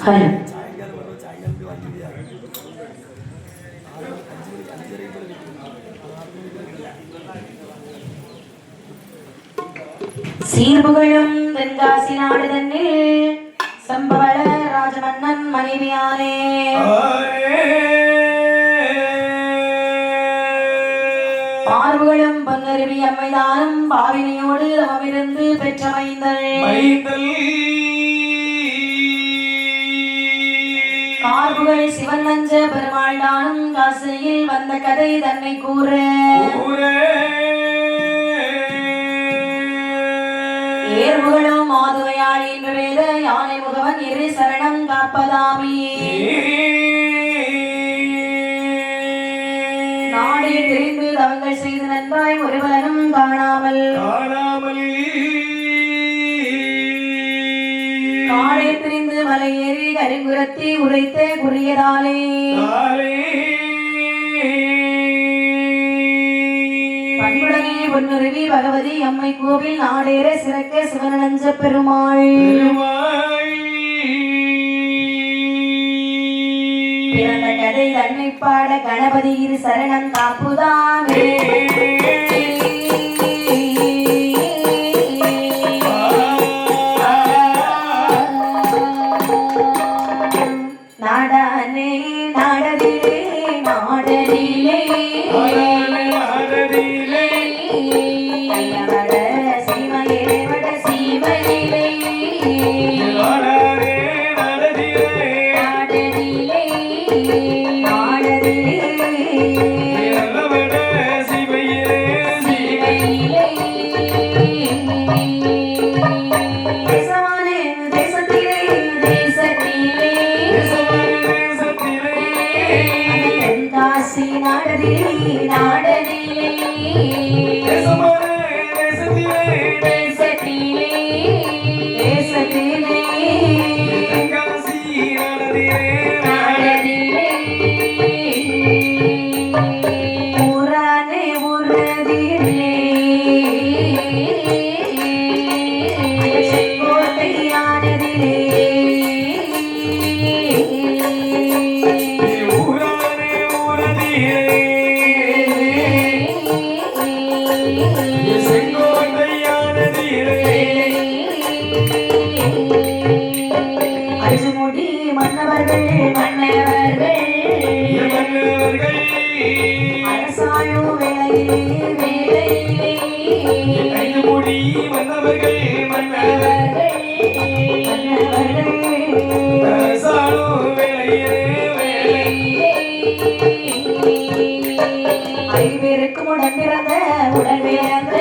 Hello சீர்புகழும் Tenkasi நாடு தன்னில் சம்பவள ராஜமன்னன் மனைவியானே பார்வுகளும் பொன்னருவி அம்மைதானும் பாவினையோடு அவமிருந்து பெற்ற மைந்தல் பார்வுகள் சிவன் நஞ்ச பெருமாள் தானும் காசியில் வந்த கதை தன்னை கூற ஏர்வுகளும் மாதுவையாள் என்று வேத யானை முகவன் இரு சரணம் காப்பதாமே நாடே தெரிந்து தவங்கள் செய்து நன்றாய் ஒருவனும் காணாமல் காடே பிரிந்து மலை ஏறி கரிங்குரத்தி உரைத்த குறியதாலே பண்புடனே பொன்னுருவி பகவதி அம்மை கோவில் நாடேற சிறக்க சிவனஞ்ச பெருமாள் பிறந்த கதை தன்னை பாட கணபதி இரு சரணம் காப்புதாமே நாடானே நாடதிலே நாடதிலே ஐவருக்கும் உடன் பிறந்த உடன் பிறந்த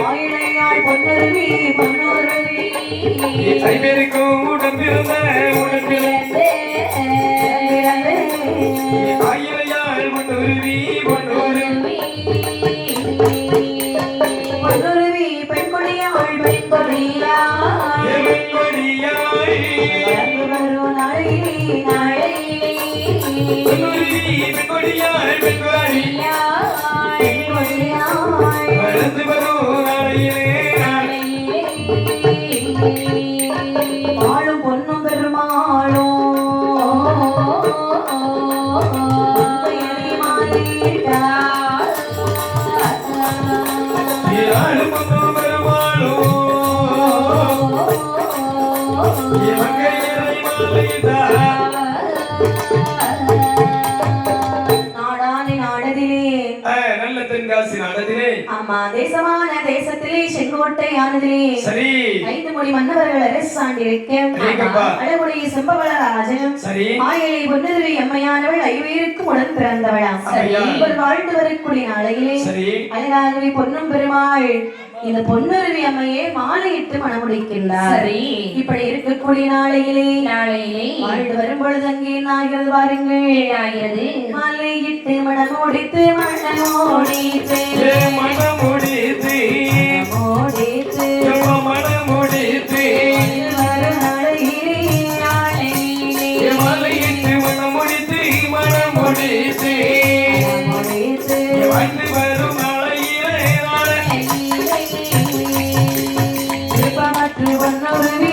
ஆயிழையாள் பொன்னுருவி பொன்னுருவி ஐவருக்கும் உடன் பிறந்த ஆயிழையாள் பொன்னுருவி பொன்னுருவி பொன்னுருவி பெண்கொடியாள் பெண்கொடியாள் வரும் நாளையிலே வாழும் பொன்னும் பெருமாளும் ஆமா தேசமான தேசத்திலே செங்கோட்டை ஆனதிலே சரி 5 மொழி மன்னவர்கள் அரசாண்டிருக்க அழகுடைய செம்பவளராஜனும் ஆயலை பொன்னுருவி அம்மையானவள் ஐவேருக்கும் உடன் பிறந்தவளாம் இவர் வாழ்ந்து வரக்கூடிய நாளையிலே அழகாகவே பொன்னும் பெருமாள் இந்த பொன்னுருவி அம்மையே மாலையிட்டு மணமுடிக்கின்றார் சரி இப்படி இருக்கக்கூடிய நாளையிலே வாழ்ந்து வரும் பொழுது அங்கே நாகிறது பாருங்கள் ஆகிறது மாலையிட்டு மணமுடித்து மணமுடித்து மணமுடித்து மணமுடித்து மணமுடித்து வரும் நாளையிலே மாலையிட்டு மணமுடித்து மணமுடித்து மணமுடித்து வாழ்ந்து வரும் பொன்னுருவி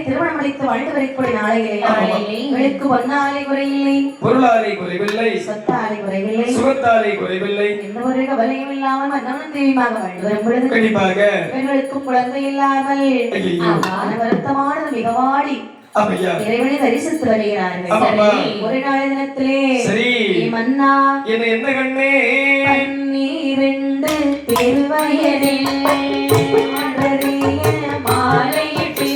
திருமணம் முடித்து வாழ்ந்து வரக்கூடிய நாளைகளுக்கு பொன்னாலை குறையில்லை, பொருளாலை குறைவில்லை, சொத்தாலை குறைவில்லை, சுகத்தாலை குறைவில்லை, எந்த ஒரு கவலையும் இல்லாமல் மன்னவன் தெய்வமாக வாழ்ந்து வரும் பொழுது கண்டிப்பாக பெண்களுக்கும் குழந்தை இல்லாமல் வருத்தமானது மிகவாடி இறைவனை தரிசித்து வருகிறார்கள். ஒரு நாள் தினத்திலே மன்னா என்ன கண்ணே 12 திருவயதில் மாலையிட்டு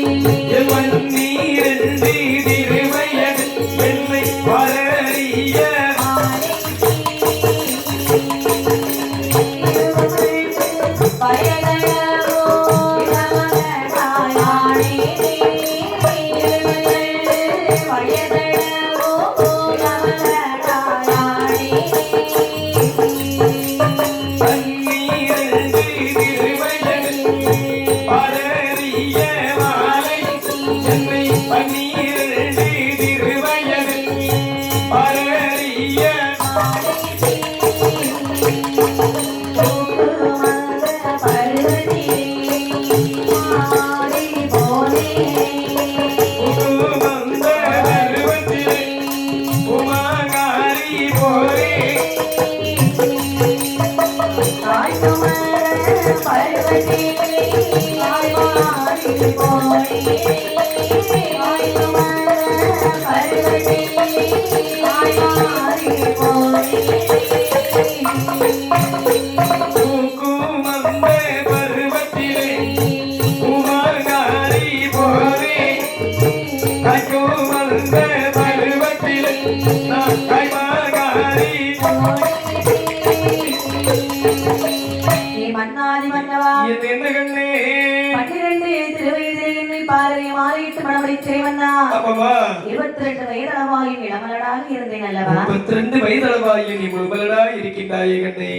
என்ன கண்ணே 12 திருவயதில் என்னை பார்வை மாலையிட்டு மணமளித்தே வந்தா 22 வயதளவாயும் இளமலடாக இருந்தேன் அல்லவா 32 வயதளவாயும் நீ முழுமலடாக இருக்கின்றாயே கண்ணே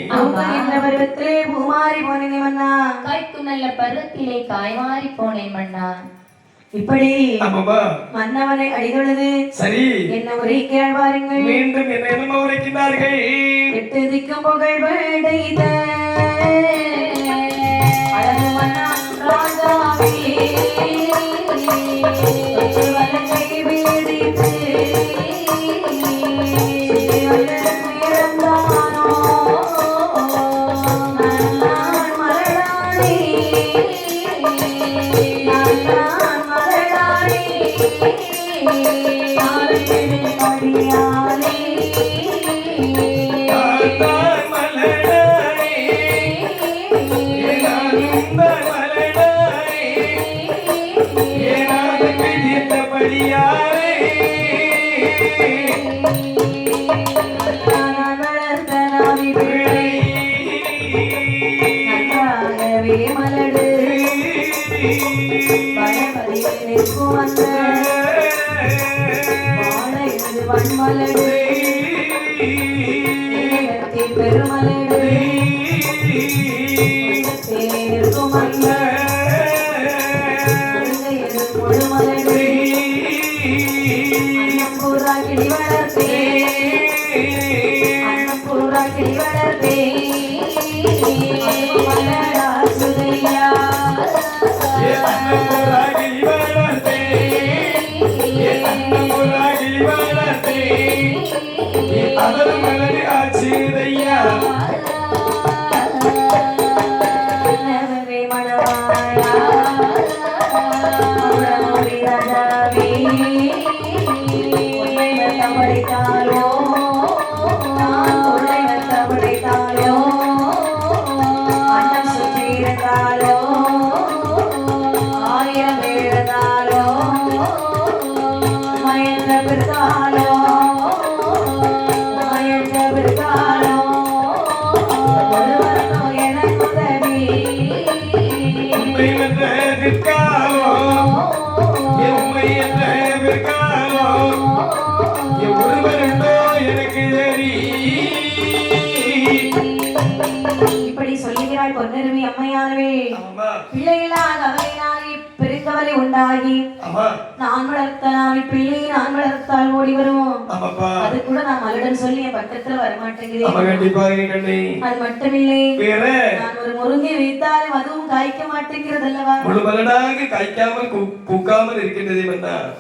இந்த பருவத்திலே பூமாரி போனேன் மன்னா காய்க்கும் நல்ல பருவத்திலே காய்மாறி போனேன் மன்னா இப்படி மன்னவனை அடிதொழுது சரி என்ன உரை கேள்வாருங்கள் மீண்டும் என்ன உரைக்கின்றார்கள் 8 திக்கும் புகழ் வேடைத அழகு மன்னான் ராஜாவே வலங்கை வீடித்து இறந்தானோ நான் மலடானே மலடு வன்மலடு பெருமலடு முழுமலடு அன்னப்பூரா கிளி வளர்த்தே அன்னப்பூரா கிளி வளர்த்தே மலடா சுதையா மணவாளா இப்படி சொல்லுகிறாள் பொன்னருவி அம்மையானவே. பிள்ளைகளாக அவையினாலே பெருங்கவலை உண்டாகி நான் வளர்த்தனாவி பிள்ளை நான் வளர்த்தால் ஓடி வரும். அது கூட நான் மலடன் சொல்லி என் பக்கத்துல வரமாட்டேங்கிறேன். அது மட்டுமில்லை, நான் ஒரு முருங்கை வைத்தாலும் அதுவும் காய்க்க மாட்டேங்கிறது அல்லவா? காய்க்காமல் பூக்காமல் இருக்கின்றது.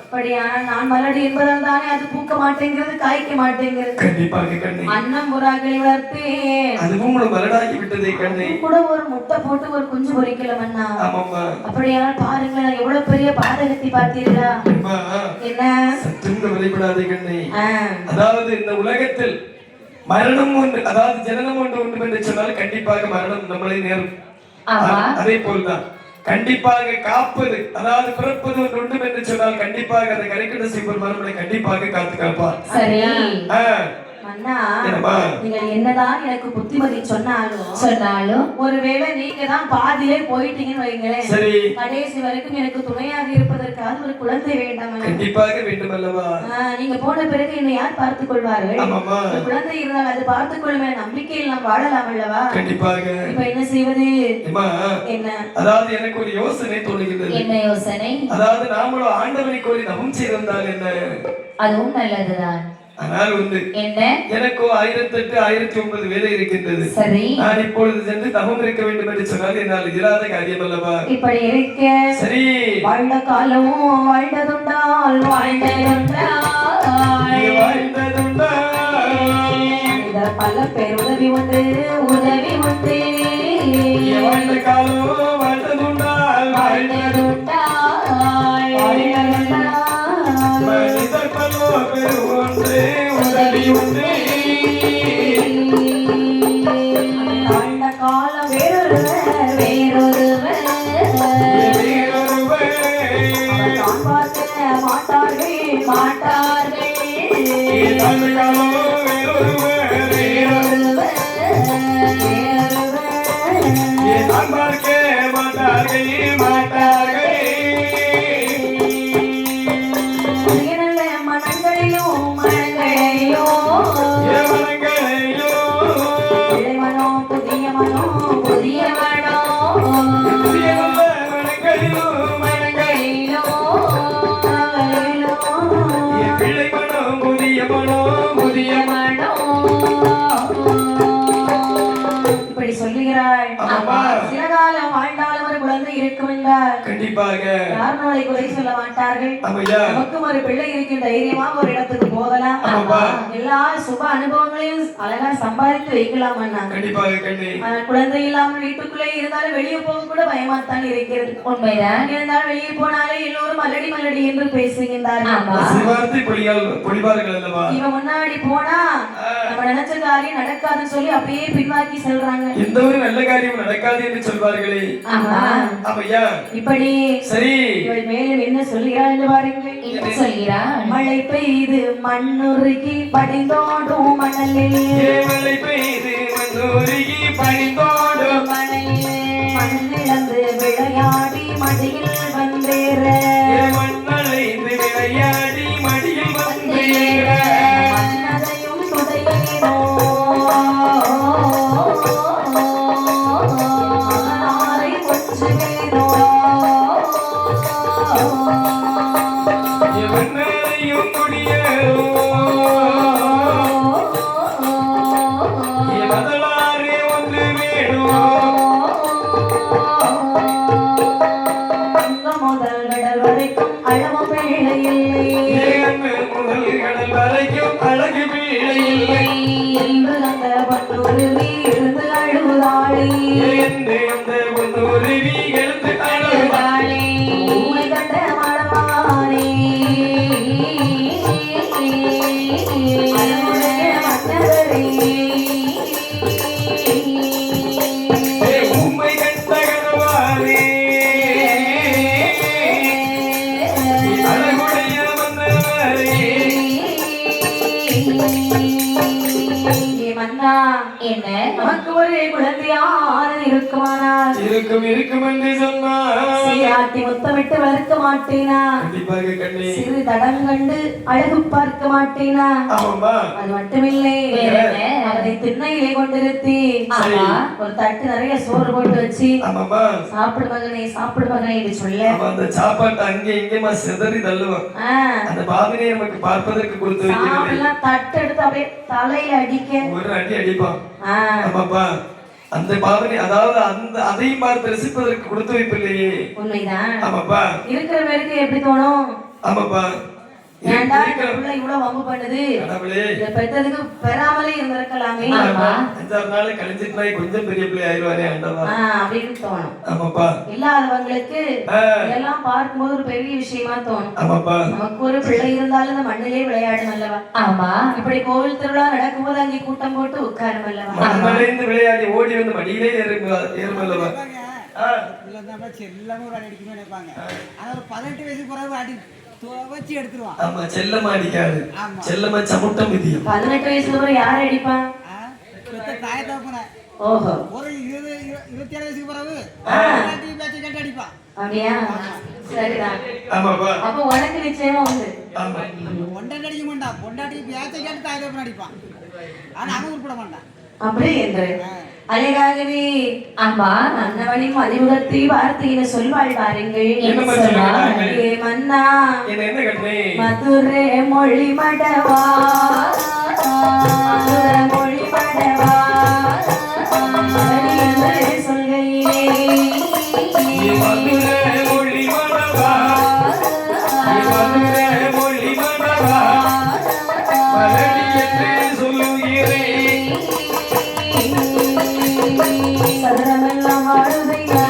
அப்படியானால் நான் மலடு என்பதால் தானே அது பூக்க மாட்டேங்கிறது, காய்க்க மாட்டேங்கிறது. கண்டிப்பாக கண்ணே. அன்னம் புறாக்களை வளர்த்தேன், அதுவும் மலடாகி விட்டதே கண்ணே. கூட ஒரு முட்டை போட்டு ஒரு குஞ்சு பொறிக்கலாம் அண்ணா. அப்படியானால் பாருங்களேன், எவ்வளவு பெரிய பாதகத்தை பார்த்தீர்களா? என்ன சற்றும் கவலைப்படாதே கண்ணே. அதாவது இந்த உலகத்தில் மரணம் ஒன்று, அதாவது ஜனனம் ஒன்று உண்டு என்று சொன்னால் கண்டிப்பாக மரணம் நம்மளை நேரும். அதே போல்தான் கண்டிப்பாக காப்பது, அதாவது பிறப்பது ஒன்று உண்டு என்று சொன்னால் கண்டிப்பாக அதை கரைக்கிட செய்வது நம்மளை கண்டிப்பாக காத்து காப்பார். சரி அண்ணா, நீங்கள் என்னதான் எனக்கு புத்திமதி சொன்னாலும் ஒருவேளை நீங்க தான் பாதியிலே போயிட்டீங்கன்னு வைங்களேன், கடைசி வரைக்கும் எனக்கு துணையாக இருப்பதற்காக ஒரு குழந்தை வேண்டாம். கண்டிப்பாக வேண்டும் அல்லவா? நீங்க போன பிறகு என்னை யார் பார்த்துக் கொள்வார்கள்? குழந்தை இருந்தால் அது பார்த்துக் கொள்ளுமே நம்பிக்கையில் நாம் வாழலாம் அல்லவா? கண்டிப்பாக. இப்ப என்ன செய்வது? என்ன? அதாவது எனக்கு ஒரு யோசனை தோணுகிறது. என்ன யோசனை? அதாவது நாமளும் ஆண்டவனை கோரி நவம் செய்திருந்தால் என்ன? அதுவும் நல்லதுதான். ஆனால் ஒன்று, எனக்கு 1008 1009 வேலை இருக்கின்றது. சரி, நான் இப்பொழுது சென்று தவம் இருக்க வேண்டும் என்று சொன்னால் என்னால் இயலாத காரியம் அல்லவா? இப்படி இருக்க சரி, வாழ்ந்த காலமும் வாழ்ந்ததுண்டால் பல பேர் உதவி உண்டு வாழ்ந்த காலம் வாழ்ந்ததுண்டால் மனிதர் பலோ பேர் ஒன்று உதவி உண்டு. வாழ்ந்த காலம் வேறொருவர் பார்க்க மாட்டார்கள். சிலகாலம் வாழ்ந்தாலும் ஒரு குழந்தை இருக்கும் என்றால் கண்டிப்பாக யார் நாளை குறை சொல்ல மாட்டார்கள். நமக்கும் ஒரு பிள்ளை இருக்கின்ற தைரியமா ஒரு இடத்துக்கு போகலாம், எல்லா சுப அனுபவங்களையும் அழகா சம்பாதித்து வைக்கலாம் அண்ணா. குழந்தை இல்லாமல் வீட்டுக்குள்ளே இருந்தாலும் வெளியே போக கூட பயமாத்தான் இருக்கிறது. உண்மைதான். இருந்தாலும் வெளியே போனாலே எல்லோரும் மல்லடி மல்லடி என்று பேசுகின்றார்கள். இவன் முன்னாடி போனா நம்ம நினைச்ச காரியம் நடக்காதுன்னு சொல்லி அப்படியே பின்வாக்கி செல்றாங்க. எந்த ஒரு நல்ல காரியம் நடக்காது என்று சொல்வார்களே. இப்படி சரி, மேலும் என்ன சொல்கிறார் என்று பாருங்கள். என்ன சொல்கிறார்? மழை பெய்து மண்ணுருகி படிந்தோடும் மணலில், மழை பெய்து மண்ணுருகி படிந்தோடும் மணலில், மண்ணிழந்து விளையாடி மடியில் வந்தேற, மண்ணழைந்து விளையாடி மடியில் வந்தேற, மன்னதையும் துதையினோ அழகு பிள்ளை இல்லை என்று அந்த பொன்னுருவி எழுந்து அழுதாளே, என்று அந்த பொன்னுருவி எழுந்து அழுதாளே, உம்மை கண்ட மணவாளே அழகுடைய மன்னவரே, உம்மை கண்ட கணவாரே அழகுடைய மன்னவரே. மன்னா, என்ன நமக்கு ஒரு குழந்தையான இருக்குமானால் இருக்கும் என்று சொன்னார் சீராட்டி முத்தமிட்டு வளர்க்க மாட்டேனா கண்டிப்பாக கண்ணே சிறு தடம் கண்டு அழகு பார்க்க மாட்டேனா ஆமாம்மா அது மட்டுமில்லை அவனை திண்ணையிலே கொண்டிருத்தி ஒரு தட்டு நிறைய சோறு போட்டு வச்சு ஆமாம்மா சாப்பிடு மகனே என்று சொல்ல அந்த சாப்பாட்டை அங்கே இங்கேமா சிதறி தள்ளுவான் அந்த பாவனையை நமக்கு பார்ப்பதற்கு கொடுத்து வைக்கிறது தட்டு எடுத்து அப்படியே தலையில அடிக்க ஒரு அடி அடிப்பான் ஆமாப்பா அந்த பாவனை அதாவது அந்த அதையும் பார்த்து ரசிப்பதற்கு கொடுத்து வைப்பில்லையே உண்மைதான் ஆமாப்பா இருக்கிற பேருக்கு எப்படி தோணும் ஆமாப்பா ஏன்டா இந்த புள்ள இவ்வளவு வம்பு பண்ணுது இத பெத்ததுக்கு பெறாமலே இருந்திருக்கலாமே 5-6 நாள் கழிஞ்சிட்டு கொஞ்சம் பெரிய பிள்ளை ஆயிடுவானே ஆண்டவா அப்படின்னு தோணும் ஆமாப்பா இல்லாதவங்களுக்கு இதெல்லாம் பார்க்கும்போது ஒரு பெரிய விஷயமா தோணும் ஆமாப்பா நமக்கு ஒரு பிள்ளை இருந்தாலும் இந்த மண்ணிலே விளையாடும் அல்லவா ஆமா இப்படி கோவில் திருவிழா நடக்கும்போது அங்கே கூட்டம் போட்டு உட்காரும் அல்லவா மண்ணிலிருந்து விளையாடி ஓடி வந்து மடியிலே ஏறும் அல்லவா செல்லமா ஒரு அடி அடிக்கணும்னு நினைப்பாங்க ஆனா ஒரு 18 வயசு பிறகு அடி துவச்சி எடுத்துருவான் ஆமா செல்லமா அடிக்காது செல்லமா சமுட்டம் விதியும் 18 வயசுல ஒரு யாரை அடிப்பான் தாய தப்புன ஓஹோ ஒரு 27 வயசுக்கு பிறகு பேச்சு கேட்டு அடிப்பான் அப்படியா சரிதான் ஆமாப்பா அப்ப உனக்கு நிச்சயமா உண்டு ஆமா பொண்டாட்டி அடிக்க மாட்டான் பொண்டாட்டி பேச்சை கேட்டு தாய தப்புன அடிப்பான் ஆனா அவன் உட்பட மாட்டான் அப்படி என்று அழகாகவே ஆமா அன்னவனின் மதிமுகத்தை வார்த்தையில சொல்வாள் பாருங்கள் ஏ மன்னா என்ன கட்டே மதுரை மொழி மடவா மதுரை மொழி மடவா சொல்கையிலே மதுரை மொழி மடவா மதுரை மொழி மடவா மலடி என்று சொல்லுகிறேன் சதுரமெல்லாம் வாழுதையா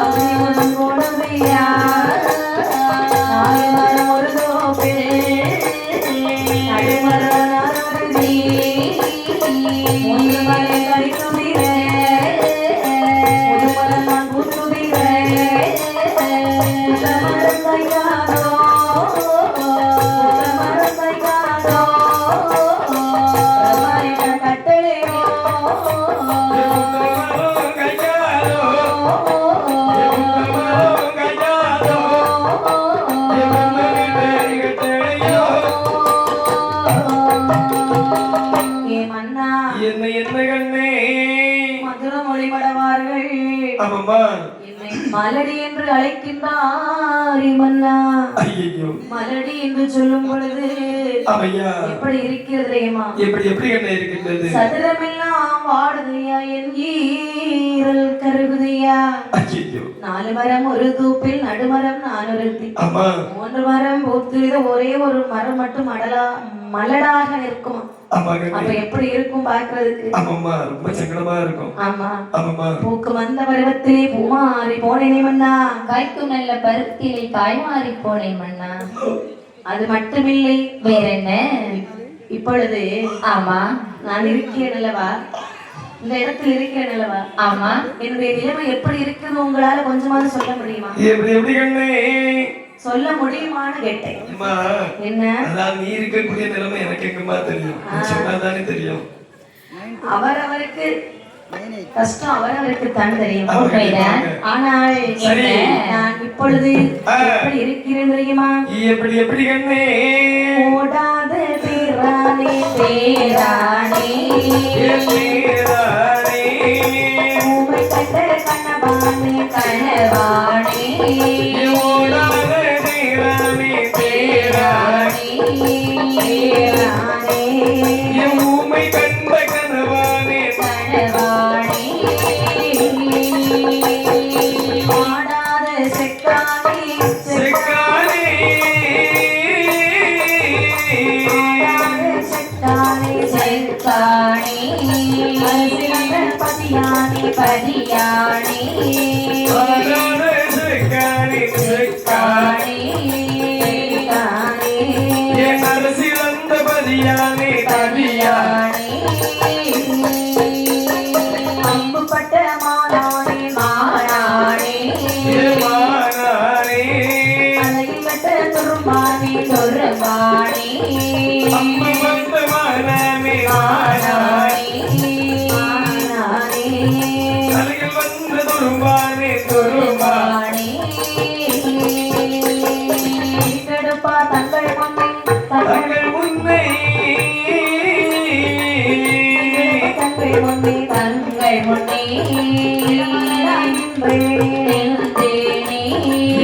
கவிமுதம் போடுதையா நாயமரம் ஒரு தோப்பில் நடுமரம் அருதி மூன்று மலை கடிக்குதிரே முதுமரம் நான் பூத்துதிரே மரம் தைக்காதோ மரம் தைக்காதோ கட்டளையோ என்ன என்ன கண்ணே மதுர மொழிபடவார்கள் என்னை மலடி என்று அழைக்கின்றார் மன்னா மலடி என்று சொல்லும் பொழுது எப்படி இருக்கிறது எப்படி என்ன இருக்கின்றது சதுரமெல்லாம் வாடுதையா என் ஈரல் கருகுதையா 4 மரம் ஒரு தூப்பில் நடுமரம் நான் ஒருத்தி 3 மரம் பூத்து ஒரே ஒரு மரம் மட்டும் மலடாக நிற்குமா அப்ப எப்படி இருக்கும் பாக்குறதுக்கு ரொம்ப சங்கடமா இருக்கும் ஆமா பூக்கு வந்த பருவத்திலே பூமாறி போனேனே மன்னா காய்க்கும் நல்ல பருத்திலே காய்மாறி போனேன் மன்னா அது மட்டுமில்லை வேற என்ன இப்பொழுது ஆமா நான் இருக்கிறேன் அல்லவா இந்த இடத்தில் இருக்கிறேன் அல்லவா ஆமா என்னுடைய நிலைமை எப்படி இருக்குது உங்களால கொஞ்சமாவது சொல்ல முடியுமா எப்படி கண்ணே சொல்ல முடியுமான்னு கேட்டேன் என்ன நீ இருக்கக்கூடிய நிலைமை எனக்கு எங்கம்மா தெரியும் சொன்னாதானே தெரியும் அவரவருக்கு கஷ்டம் அவரவருக்கு தான் தெரியும் ஆனால் நான் இப்பொழுது எப்படி இருக்கிறேன் தெரியுமா எப்படி கண்ணே ஓடாத பேரானே பேரானே உமை கண்ட கண்ணவானே கண்ணவானே ஓடாத பேரானே பேரானே உமை கண்ட கண்ணவானே கண்ணவானே ஆடாத செக்கானே செக்கானே செக்கானே செக்கானே பதியானே பதியானே செக்கானே செக்கானே என் அரசியந்த பதியானே பதியானே அம்புப்பட்ட மானானே மானானே மானானே அலைப்பட்ட துரும்பானே துரும்பானே அம்பு வந்த மானானே மானானே முன்னே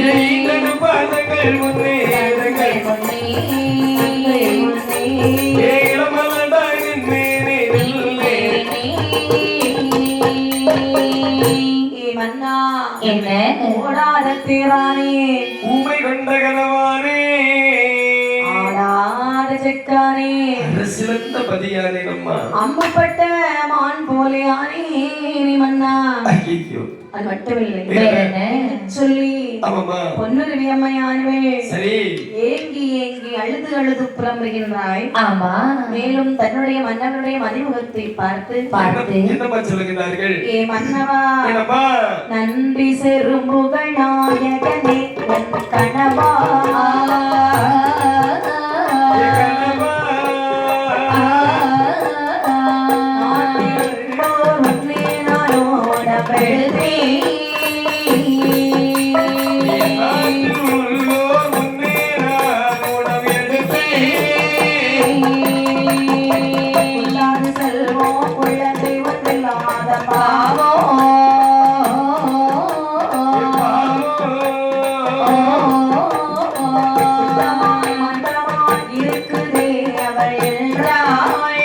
இரண்டு பாதங்கள் முன்னே முன்னே இளமலடாயின் மேனே நில்லே. மன்னா என்ன ஓடாத தேரானே ஊமை கொண்ட கனவானே ஆடாத செக்கானே சிறந்த பதியானே அம்மா. அம்பப்பட்ட மான் போலையானே நீ மன்னா. ஐயோ அது மட்டுமில்லை வேற என்ன சொல்லி ஆமாம்மா. பொன்னுருவி அம்மையானவே சரி ஏங்கி ஏங்கி அழுது அழுது புலம்புகின்றாய். ஆமா மேலும் தன்னுடைய மன்னனுடைய மதிமுகத்தை பார்த்து என்னம்மா சொல்லுகிறார்கள்? ஏ மன்னவா என்னம்மா? நன்றி செரும் புகழ் நாயகனே என் கணவா என் கணவா. உன்னே நானோட பெழுதே உள்ளோர் முன்னே நான் உணவெடுத்தேன். உள்ளாது செல்வோம் உள்ள தெய்வத்தில்லாத பாவோ உள்ளமாய் மன்றமாய் இருக்குதே அவள் என்றாள்.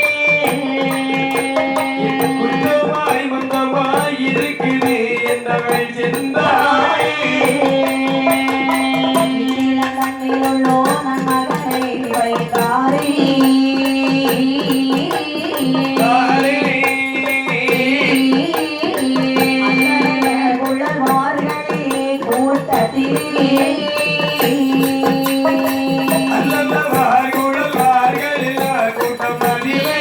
குற்றமாய் மந்தமாய் இருக்குது என்றவள் சென்றாள். கண்ணிலுள்ளோ நன்மகனை வைத்தாரே குழல்வார்களே கூட்டத்திலே அல்லல்லவார் குழல்வார்கள் கூட்டம் அதிலே.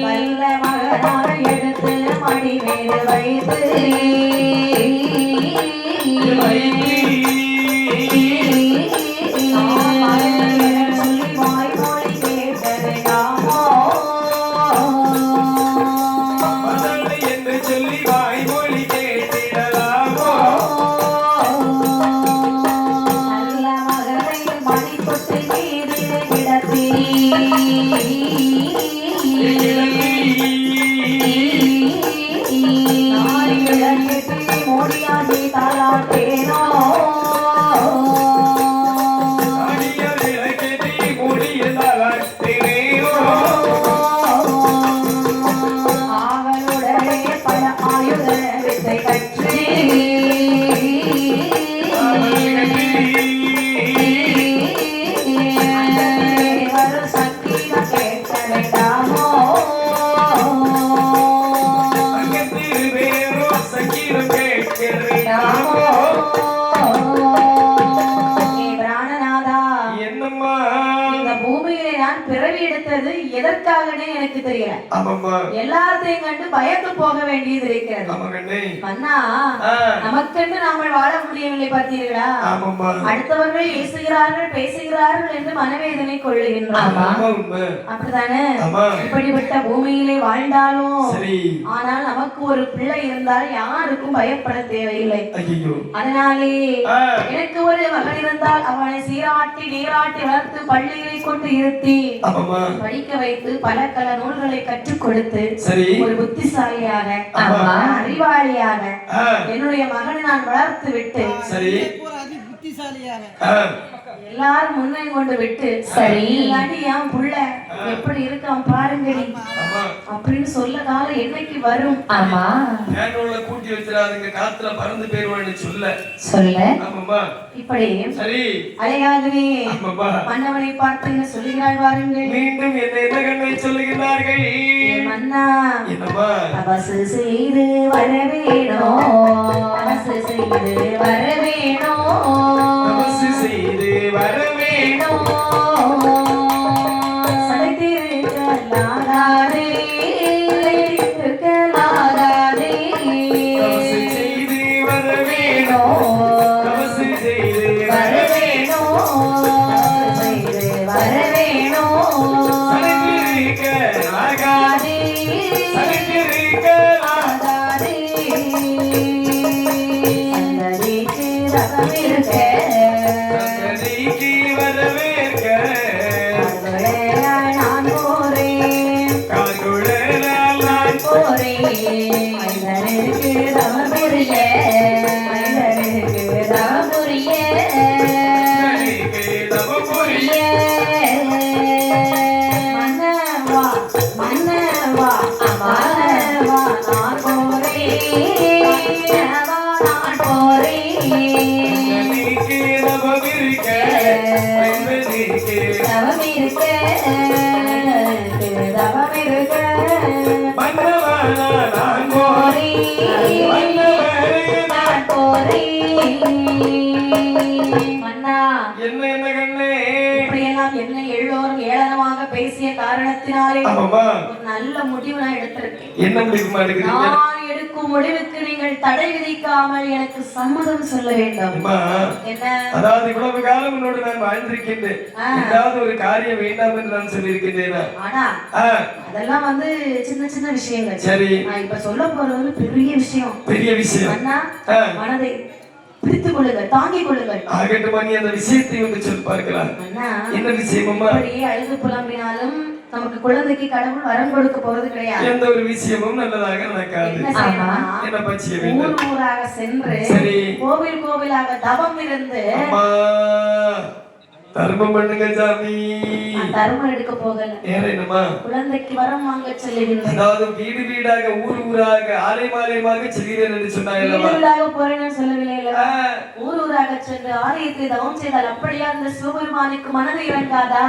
வல்ல மகனாக எடுத்து மடி மேல் வைத்து சொல்லி வாய்மொழி கேட்க வேண்டாமோ மதலை என்று சொல்லி வாய்மொழி கேட்டிடலாமோ? நல்ல மகனை மணிக்கொட்டு மீதிலே கிடத்தி நாடி விளக்கெட்டி மூடியாகி தாளாட்டேனோ அடியார் விளக்கேற்றி மூடியதால் அட்டினேனோ? ஆவலுடனே பல ஆயுத வித்தை கற்றி வரும் சக்திகள் கேட்க வேண்டாமோ அங்கத்தில் வேறோ சங்கீதம் கேட்கிறேனாமோ? ஏ பிராணநாதா என்னம்மா? இந்த பூமியிலே நான் பிறவி எடுத்தது எதற்காகனே எனக்கு தெரியல. ஆமாம்மா. எல்லாத்தையும் கண்டு பயந்து போக வேண்டியது இருக்கிறது. ஆமா கண்ணே. மன்னா ஆ. நமக்கென்று நாமல் வாழ முடியவில்லை பார்த்தீர்களா? ஆமாம்மா. அடுத்தவர்கள் ஏசுகிறார்கள் பேசுகிறார்கள் என்று மனவேதனை கொள்ளுகின்றார். ஆமா உண்மை. அப்படித்தானே? ஆமா. இப்படிப்பட்ட பூமியிலே வாழ்ந்தாலும் சரி. ஆனால் நமக்கு ஒரு பிள்ளை இருந்தால் யாருக்கும் பயப்பட தேவையில்லை. ஐயோ. அதனாலே ஆ. எனக்கு ஒரு மகன் இருந்தால் அவனை சீராட்டி நீராட்டி வளர்த்து பள்ளிகளை கொண்டு இருத்தி ஆமாம்மா. படிக்க வைத்து பல கல நூல்களை கற்றுக் கொடுத்து சரி. ஒரு புத்திசாலியாக ஆமா. அறிவாளியாக ஆ. என்னுடைய மகனை நான் வளர்த்து விட்டு சரி. அதி புத்திசாலியாக ஆ. எல்லாரும் முன்னே கொண்டு விட்டு சரி. இல்லாட்டி என் புள்ள எப்படி இருக்கான் பாருங்கடி ஆமா. அப்படின்னு சொல்ல காலம் என்னைக்கு வரும்? ஆமா மேனோல கூட்டி வச்சிடாதீங்க, காத்துல பறந்து போயிருவான்னு சொல்ல. சொல்ல ஆமாம்மா. இப்படி சரி. அழகாகவே ஆமாம்மா. மன்னவனை பார்த்து என்ன சொல்லுகிறாள் பாருங்கள். மீண்டும் என்ன கண்ணை சொல்லுகிறார்கள்? ஏ மன்னா என்னம்மா? தபசு செய்து வரவேணோ தபசு செய்து வரவேணோ தபசு செய்து வரவேணோ. சடைத்திருக்கலாகாதே இருக்கலாகாதே தபசு செய்து வரவேணோ. தபசு செய்து வரவேணோ செய்து வரவேணோ சலித்திருக்க ஆகாதே. சலித்திருக்க ஆகாதே சந்ததிக்கு ரகம் இருக்க சந்ததிக்கு வரவேற்க நான் போறேன் காக்குழலால் நல்ல முடிவு நான் எடுத்திருக்கேன். என்ன முடிவு எடுக்கிறீங்க? நான் எடுக்கும் முடிவுக்கு நீங்கள் தடை விதிக்காமல் எனக்கு சம்மதம் சொல்ல வேண்டும். என்ன? அதாவது இவ்வளவு காலம் உன்னோடு நான் வாழ்ந்திருக்கின்றேன், ஏதாவது ஒரு காரியம் வேண்டாம் என்று நான் சொல்லியிருக்கின்றேனா? ஆனா அதெல்லாம் வந்து சின்ன சின்ன விஷயங்கள். சரி, நான் இப்ப சொல்ல போறது பெரிய விஷயம். பெரிய விஷயம். அண்ணா, மனதை பிடித்துக் கொள்ளுங்கள், தாங்கிக் கொள்ளுங்கள். ஆகட்டும், நீ அந்த விஷயத்தை வந்து சொல்லி பார்க்கலாம். அண்ணா, என்ன விஷயமா? அப்படியே அழுது புலம்பினாலும் நமக்கு குழந்தைக்கு கடவுள் வரம் கொடுக்க போறது கிடையாது. எந்த ஒரு விஷயமும் நல்லதாக நடக்காது. என்ன பட்சிய வேண்டும்? ஊர் ஊராக சென்று கோவில் கோவிலாக தவம் இருந்து தர்மம் பண்ணுங்க சாமி. தர்மம் எடுக்க போகல, வேற என்னமா? குழந்தைக்கு வரம் வாங்க செல்லுகிறேன். அதாவது வீடு வீடாக ஊர் ஊராக ஆலயமாக செல்கிறேன் என்று சொன்னாங்க. வீடாக போறேன்னு சொல்லவில்லை இல்ல, ஊர் ஊராக சென்று ஆலயத்தை தவம் செய்தால் அப்படியா அந்த சிவபெருமானுக்கு மனது இறங்காதா?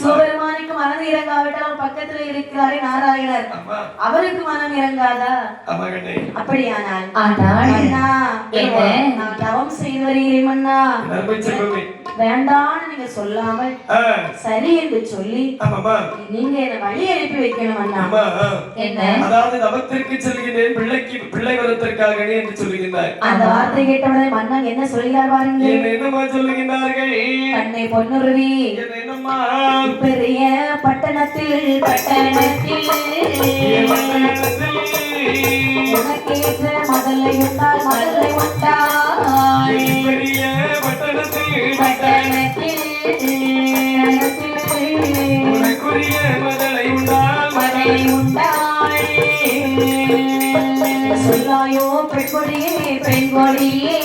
சிவபெருமானுக்கு மனது இறங்காவிட்டால் பக்கத்துல இருக்கிறாரே நாராயணர், அவருக்கு மனம் இறங்காதா? அப்படியானால் நான் தவம் செய்து வருகிறேன் மன்னா, வேண்டான்னு நீங்க சொல்லாமல் சரி என்று சொல்லி நீங்க என்ன வழி அனுப்பி வைக்கணும் அண்ணா. என்ன? அதாவது தவத்திற்கு செல்கிறேன், பிள்ளை வரத்திற்காக என்று சொல்லுகிறார். அந்த வார்த்தை கேட்டவுடனே மன்னன் என்ன சொல்கிறார் பாருங்க. என்னமா சொல்லுகிறார்கள்? கண்ணை பொன்னுருவி பெரிய பட்டணத்தில் உனக்கேற்ற மதலை உண்டால் மதலை உண்டால் பெரிய பட்டணத்தில் உனக்குரிய மதலை உண்டால் மதலை உண்டால் சொல்லாயோ பெண்கொடியே பெண்கொடியே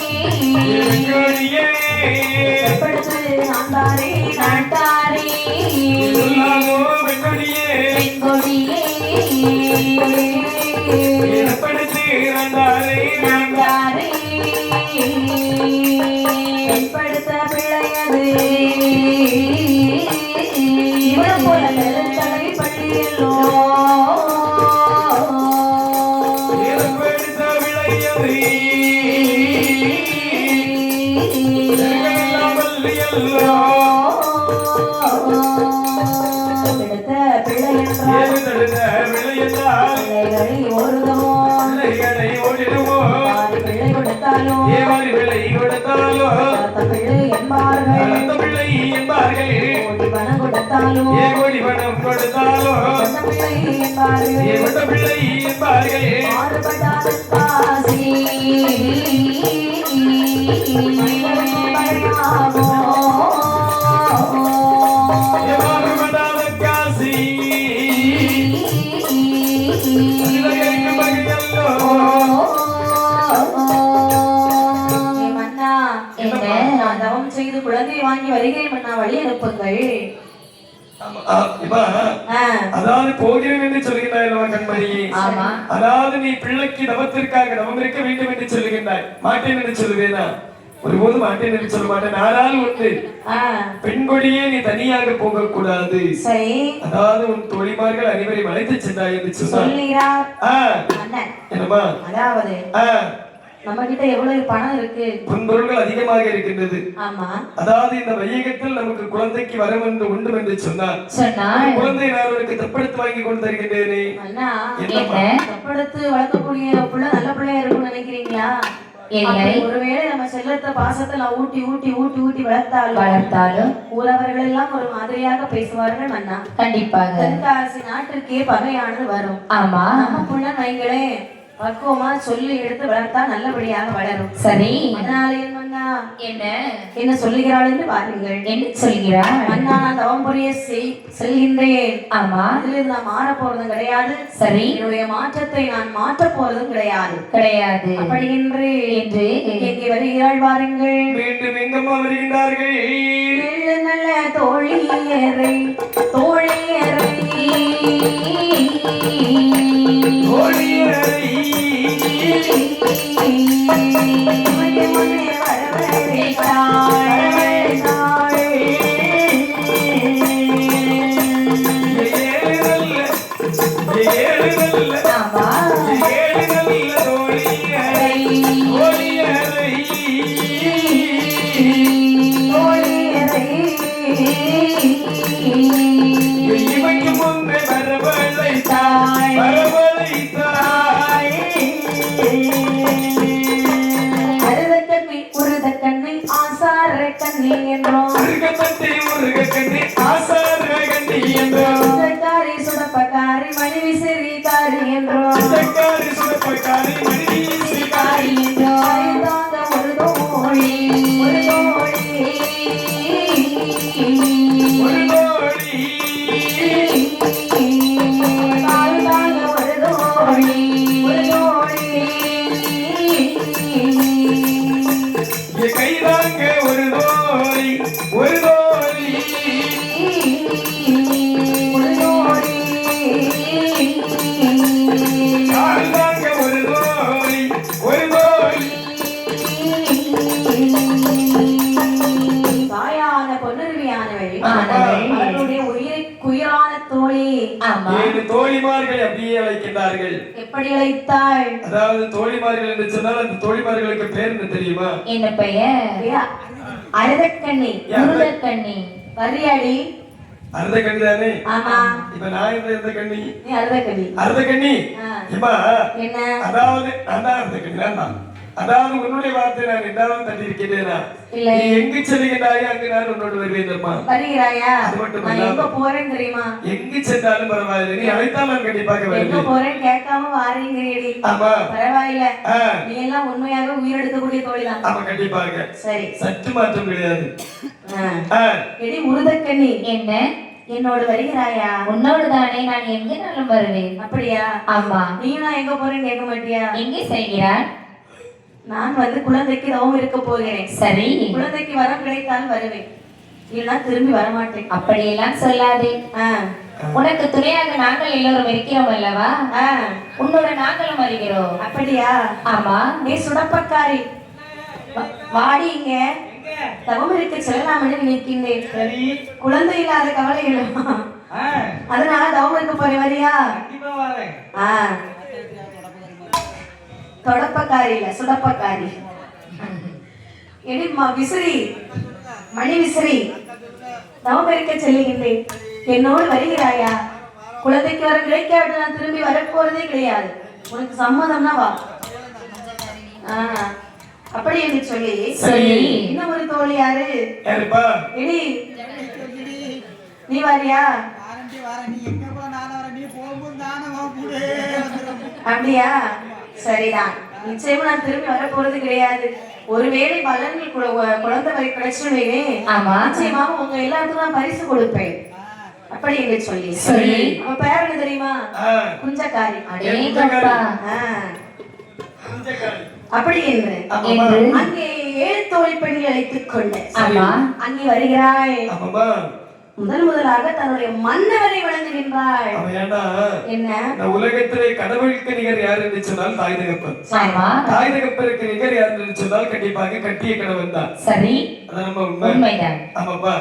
படுத்து நான்தாரே நாட்டாரே சொல்லாயோ பெண்கொடியே பெண்கொடியே படுத்து நான்தாரே நான்தாரே படுத்த பிள்ளையது இவன் போல தலை பள்ளியல்லோ செய்து குழந்தையை வாங்கி வருகிறேன் மன்னா, வழி அனுப்புங்கள். அதாவது போகிறேன் என்று சொல்லுகிறாய் கண்மணி. அதாவது நீ பிள்ளைக்கு தவத்திற்காக தவம் இருக்க வேண்டும் என்று சொல்லுகின்றாய். மாட்டேன் என்று சொல்லுவேனா? ஒருபோதும் மாட்டேன் என்று சொல்ல மாட்டேன். ஆனால் ஒன்று, பெண்கொடியே நீ தனியாக போக கூடாது. அதாவது உன் தோழிமார்கள் அனைவரையும் அழைத்து சென்றாய் என்று சொல்லுகிறார். என்னமா? அதாவது நம்ம கிட்ட எவ்வளவு பணம் இருக்கு, பொன்பொருள்கள் அதிகமாக இருக்கின்றது. ஆமா, அதாவது இந்த வையகத்தில் நமக்கு குழந்தைக்கு வரம் என்று உண்டு என்று சொன்னார். குழந்தை நான் உனக்கு தப்படுத்து வாங்கி கொண்டு தருகின்றேனே. அண்ணா, தப்படுத்து வளர்க்கக்கூடிய புள்ள நல்ல பிள்ளையா இருக்கும்னு நினைக்கிறீங்களா? ஒருவேளை நம்ம செல்லத்த பாசத்துல ஊட்டி ஊட்டி ஊட்டி ஊட்டி வளர்த்தாலும் ஊரவர்கள் எல்லாம் ஒரு மாதிரியாக பேசுவார்கள் அண்ணா. கண்டிப்பாக தென்காசி நாட்டிற்கே பகையானது வரும். ஆமா, நம்ம புள்ள வைங்களே பக்குவமா சொல்லி எடுத்து வளர்த்தா நல்லபடியாக வளரும். சரி, என்ன சொல்லுகிறாள் என்று பாருங்கள். என்ன சொல்கிறாள்? அண்ணா, நான் தவம் புரிய செல்கின்றேன். ஆமா, இதுல நான் மாற போறதும் கிடையாது. சரி, என்னுடைய மாற்றத்தை நான் மாற்ற போறதும் கிடையாது. அப்படி என்று எங்கே வருகிறாள் பாருங்கள். மீண்டும் எங்கம்மா வருகின்றார்கள்? நல்ல தோழியரை தோழியரை தோழியரை கண்ணி என்றோம் முருகப்பட்டி முருகக்கண்ணி ஆசார கண்ணி என்றோம் சுடக்காரி சுடப்பக்காரி மணி விசிறிக்காரி என்றோம் சுடக்காரி சுடப்பக்காரி மணி விசிறிக்காரி என்றோம் தாங்க ஒரு தோழி ஒரு தோழி ஒரு தோழி கால் தாங்க ஒரு தோழி ஒரு தோழி கைதாங்க ஒரு தோழி ஒரு தோழி ஒரு தோழி கால்தாங்க ஒரு தோழி ஒரு தோழி தாயான பொன்னுருவியானவள் ஆனவள். அவளுடைய உயிரான தோழி ஆமா 7 தோழிமார்கள் அப்படியே அழைக்கின்றார்கள். எப்படி அழைத்தாள் அதாவது தோழிமார்கள் என்று சொன்னால் அந்த தோழிமார்களுக்கு பேர் என்ன தெரியுமா? என்ன பெயர் அழுதக்கண்ணி முருகக்கண்ணி வரியாடி அர்த்த கண்ணி தானே? ஆமா இப்ப நான் இருந்த கண்ணி நீ அழுதக்கண்ணி அர்த்த கண்ணி ஏமா என்ன அதாவது அதான் அர்த்த கண்ணி தான். அதாவது உன்னுடைய வார்த்தை நான் ரெண்டாவது தள்ளி இருக்கின்றேனா? இல்லை. நீ எங்கு செல்கின்றாயோ அங்கு நான் உன்னோடு வருவேன் அம்மா. வருகிறாயா அது மட்டும் நான் இல்லாம- எங்க போறேன்னு தெரியுமா எங்கு சென்றாலும் பரவாயில்லை, நீ அழைத்தால் நான் கண்டிப்பாக எங்க வருவேன். போறேன்னு கேட்காம வாரீங்கடி ஆமா பரவாயில்ல ஆ, நீ எல்லாம் உண்மையாக உயிரெடுக்கக்கூடிய தோழிதான் ஆமா கண்டிப்பாக சரி சற்று மாற்றம் கிடையாது. ஆ, எடி முருதக்கண்ணி என்ன என்னோடு வருகிறாயா உன்னோடு தானே நான் எங்கேனாலும் வருவேன் அப்படியா ஆமா நீயும் நான் எங்க போறேன்னு கேட்க மாட்டியா எங்கே செல்கிறான் நான் வந்து குழந்தைக்கு தவம் இருக்க போகிறேன் சரி குழந்தைக்கு வரம் கிடைத்தால் வருவேன் இல்லைன்னா திரும்பி வரமாட்டேன் அப்படியெல்லாம் சொல்லாதே ஆ, உனக்கு துணையாக நாங்கள் எல்லோரும் இருக்கிறோம் அல்லவா ஆ, உன்னோட நாங்களும் வருகிறோம் அப்படியா ஆமா நீ சுடப்பக்காரி வாடி இங்க தவம் இருக்க செல்லலாம்னு நினைக்கின்றேன் சரி குழந்தை இல்லாத கவலைகளும் அதனால தவம் இருக்க போறேன் வரியா கண்டிப்பா வரேன். ஆ தொடப்பக்காரி இல்ல சுடப்பக்காரி எடி விசிறி மணி விசிறி தவம் இருக்க செல்லுகின்றேன் என்னோடு வருகிறாயா குழந்தைக்கு வர கிடைக்காது நான் திரும்பி வரப்போறதே கிடையாது உனக்கு சம்மதம்னா வா ஆ, அப்படி என்று சொல்லி சரி இன்னும் ஒரு தோழி யாரு யாருப்பா? எடி நீ வரியா வாரண்டி வர நீ எங்க போல நானும் வர நீ போகும்போது நானும் வா கூட வந்துடும் அப்படியா சரிதான் நிச்சயமா நான் திரும்பி வர போறது கிடையாது ஒருவேளை பலன்கள் குழந்தை வரை கிடைச்சுடுவேனே ஆமா நிச்சயமாக உங்க எல்லாத்துக்கும் நான் பரிசு கொடுப்பேன் அப்படி என்று சொல்லி சரி. அவன் பேர் என்ன தெரியுமா ஆ, குஞ்சக்காரி அடேங்கப்பா ஆ, குஞ்சக்காரி. அப்படி என்று என்று அங்கே 7 தோழி பெண்களை அழைத்துக் கொண்டு ஆமா அங்கே வருகிறாய் ஆமாம்மா. முதலாக தன்னுடைய மன்னவரை வழங்குகின்றாள் அவன் ஏன்டா, என்ன இந்த உலகத்திலே கடவுளுக்கு நிகர் யார் என்று சொன்னால் தாய் தகப்பன். ஆமா தாய் தகப்பனுக்கு நிகர் யார் என்று சொன்னால் கண்டிப்பாக கட்டிய கணவன் தான். சரி அதான் நம்ம உண்மை. உண்மைதான் ஆமாப்பா.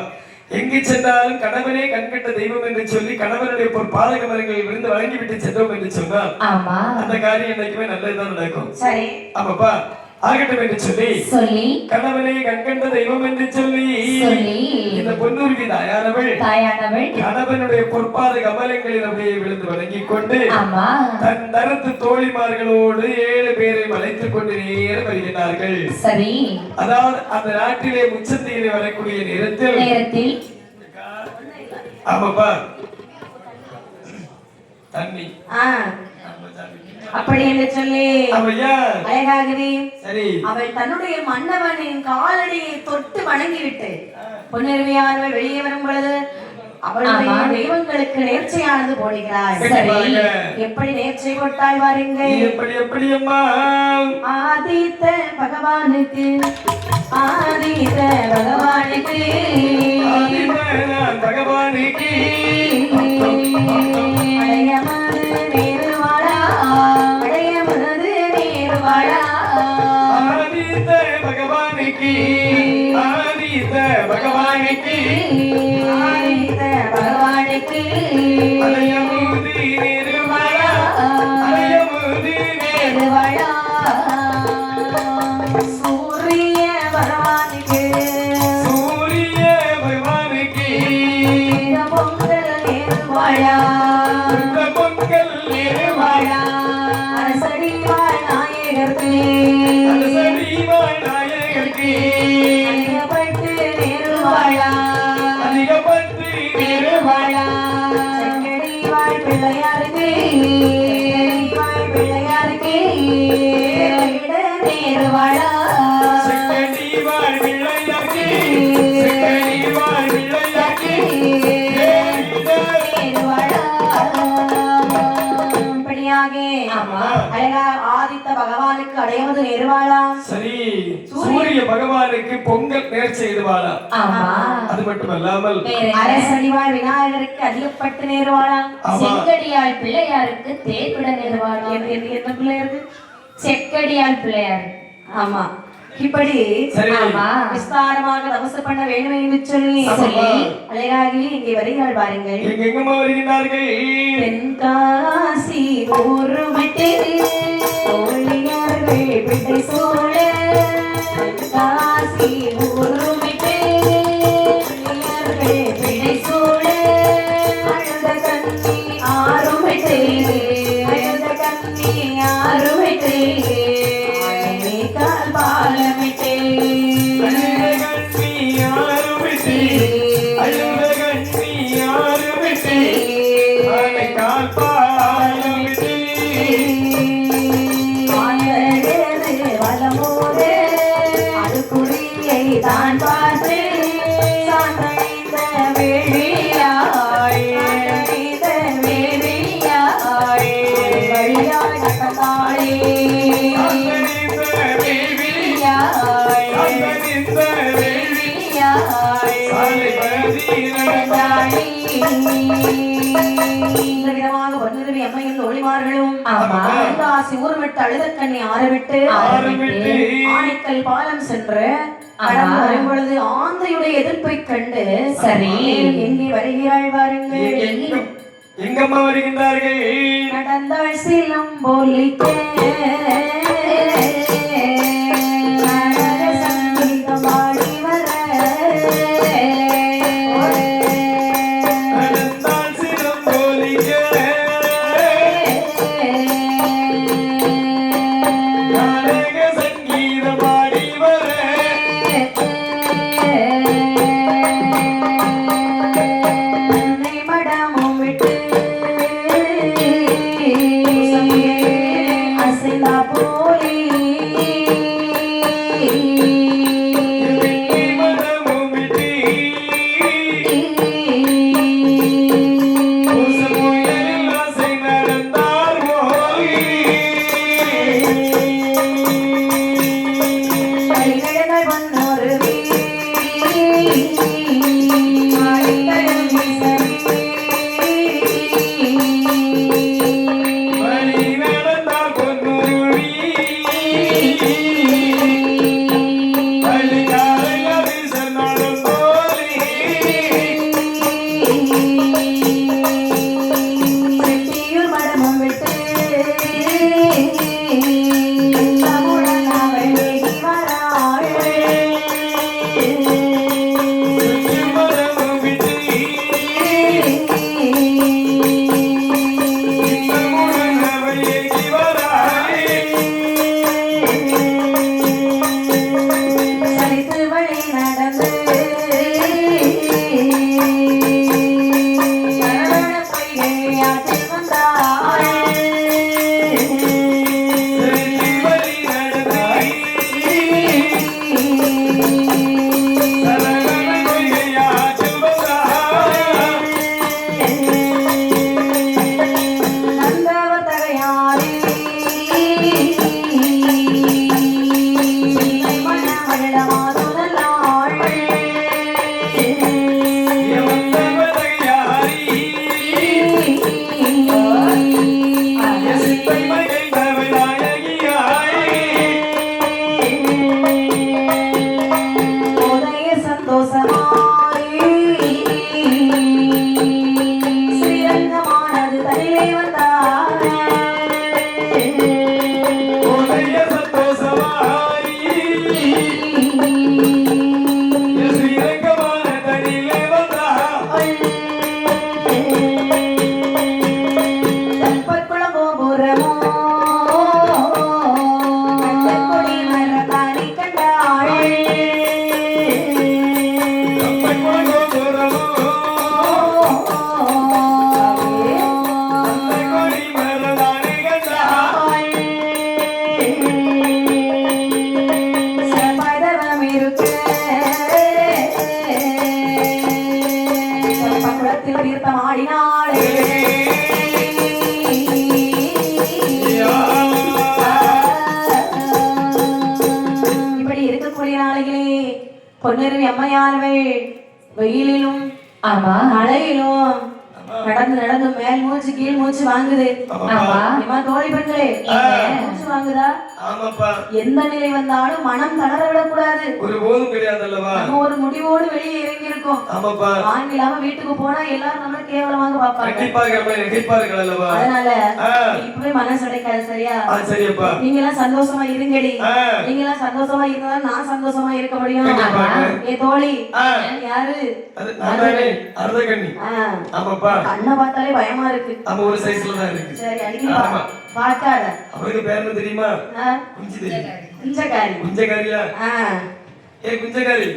எங்கு சென்றாலும் கணவனே கண்கட்ட தெய்வம் என்று சொல்லி கணவனுடைய பாதக மரங்களில் விழுந்து வழங்கிவிட்டு சென்றோம் என்று சொன்னால் ஆமா அந்த காரியம் என்னைக்குமே நல்லதுதான் நடக்கும். சரி ஆமாப்பா. ஆகட்டும் என்று சொல்லி சொல்லி கணவனே கண்கண்ட தெய்வம் என்று சொல்லி சொல்லி இந்த பொன்னுருவி தாயானவள் தாயானவள் கணவனுடைய பொற்பாத கமலங்களில் அப்படியே விழுந்து வணங்கிக் கொண்டு ஆமா தன் தரத்து தோழிமார்களோடு 7 பேரை அழைத்துக் கொண்டு நேர வருகிறார்கள். சரி அதாவது அந்த நாட்டிலே முச்சந்தியிலே வரக்கூடிய நேரத்தில் ஆமாப்பா தண்ணி ஆ அப்படி என்று சொல்லி ஆமையா அழகாகவே சரி அவள் தன்னுடைய மன்னவனின் காலடியை தொட்டு வணங்கிவிட்டு பொன்னிருமையானவள் வெளியே வரும் பொழுது அவளுடைய ஆமா. தெய்வங்களுக்கு நேர்ச்சையானது போடுகிறாள் சரி. எப்படி நேர்ச்சை போட்டாள் வாருங்கள் எப்படி எப்படி அம்மா ஆதித்த பகவானுக்கு ஆதித்த பகவானுக்கு ஆதிபகவான் பகவானுக்கு அடையமது நேருவாளா அடையமது நேருவாளா ஆதித்த பகவானுக்கு ஆதித்த பகவானுக்கு ஆதித்த பகவானுக்கு அலையமுதி நிர்மலா அலையமுதி நேருவாளா சூரிய பகவானுக்கு சூரிய பகவானுக்கு பொங்கல் நேருவாளா இந்த பொங்கல் நிர்மலா அரசடி வாழ் நாயகர்க்கு அரசடிவாழ் நாயகர்க்கு அணியப்பட்டு ஆதித்த பகவானுக்கு அடைவது நேர்வாளாம். சரி, சூரிய பகவானுக்கு பொங்கல் நேர் செய்துவாளாம். அது மட்டுமல்லாமல் அரசடிவாள் விநாயகருக்கு அதிகப்பட்டு நேர்வாளாம். செங்கடியாள் பிள்ளையாருக்கு தேர்விட நேர்வாளாம். என்ன பிள்ளையாருக்கு? செக்கடியாள் பிள்ளையார். ஆமா, இப்படி விஸ்தாரமாக தபசு பண்ண வேண்டும் என்று சொல்லி அழகாகி இங்கே வருகிறாள் பாருங்கள். எங்கெங்கம்மா வருகிறார்கள்? தென்காசி ஊருமிட்டு தோழியார்கள் பிள்ளை சூழ, தென்காசி ஊருமிட்டு தோழியார்கள் பிள்ளை சூழ, அழுத கண்ணி ஆறுமிட்டு அழுத கண்ணி ஆறுமிட்டு கால் பாலமிட்டு வளமோடு அது குறியை தான் பார்த்து சாந்தனைந்த வேளியாள் வேளியாள் வழியாள் கட்டத்தாளே அழுதக்கண்ணி ஆரவிட்டு ஆணைக்கல் பாலம் சென்று வரும் பொழுது ஆந்தையுடைய எதிர்ப்பை கண்டு சரி எங்கே வருகிறாள் பாருங்கள். எங்கம்மா வருகின்றார்கள்? நடந்தாள் சிலம் போலிக்க பொன்னருவி அம்மையானவை வெயிலிலும் ஆமா மழையிலும் நடந்து நடந்து மேல் மூச்சு கீழ் மூச்சு வாங்குது. ஆமா இம்மா தோழி பெண்களே மூச்சு வாங்குதா? ஆமாப்பா. எந்த நிலை வந்தாலும் மனம் தளர விடக்கூடாது. ஒரு போதும் கிடையாது அல்லவா? நம்ம ஒரு முடிவோடு வெளியே இறங்கி இருக்கோம். ஆமாப்பா. ஆங்கிலாம வீட்டுக்கு போனா எல்லாரும் நம்மள கேவலமாக பாப்பாங்க. கண்டிப்பாக அல்லவா? அதனால இப்பவே மனசு அடைக்காது. சரியா? சரியப்பா. நீங்க எல்லாம் சந்தோஷமா இருங்கடி. நீங்க எல்லாம் சந்தோஷமா இருந்தா நான் சந்தோஷமா இருக்க முடியும். ஏ தோழி யாரு? அர்த்தகண்ணி. ஆமாப்பா. கண்ணை பார்த்தாலே பயமா இருக்கு. நம்ம ஒரு சைஸ்ல தான் இருக்கு. சரி அடிக்கடி பார்க்காத. அவருக்கு பேர் என்ன தெரியுமா? குஞ்சி தெரியும். குஞ்சக்காரி. குஞ்சக்காரியா? ஏ குஞ்சக்காரி.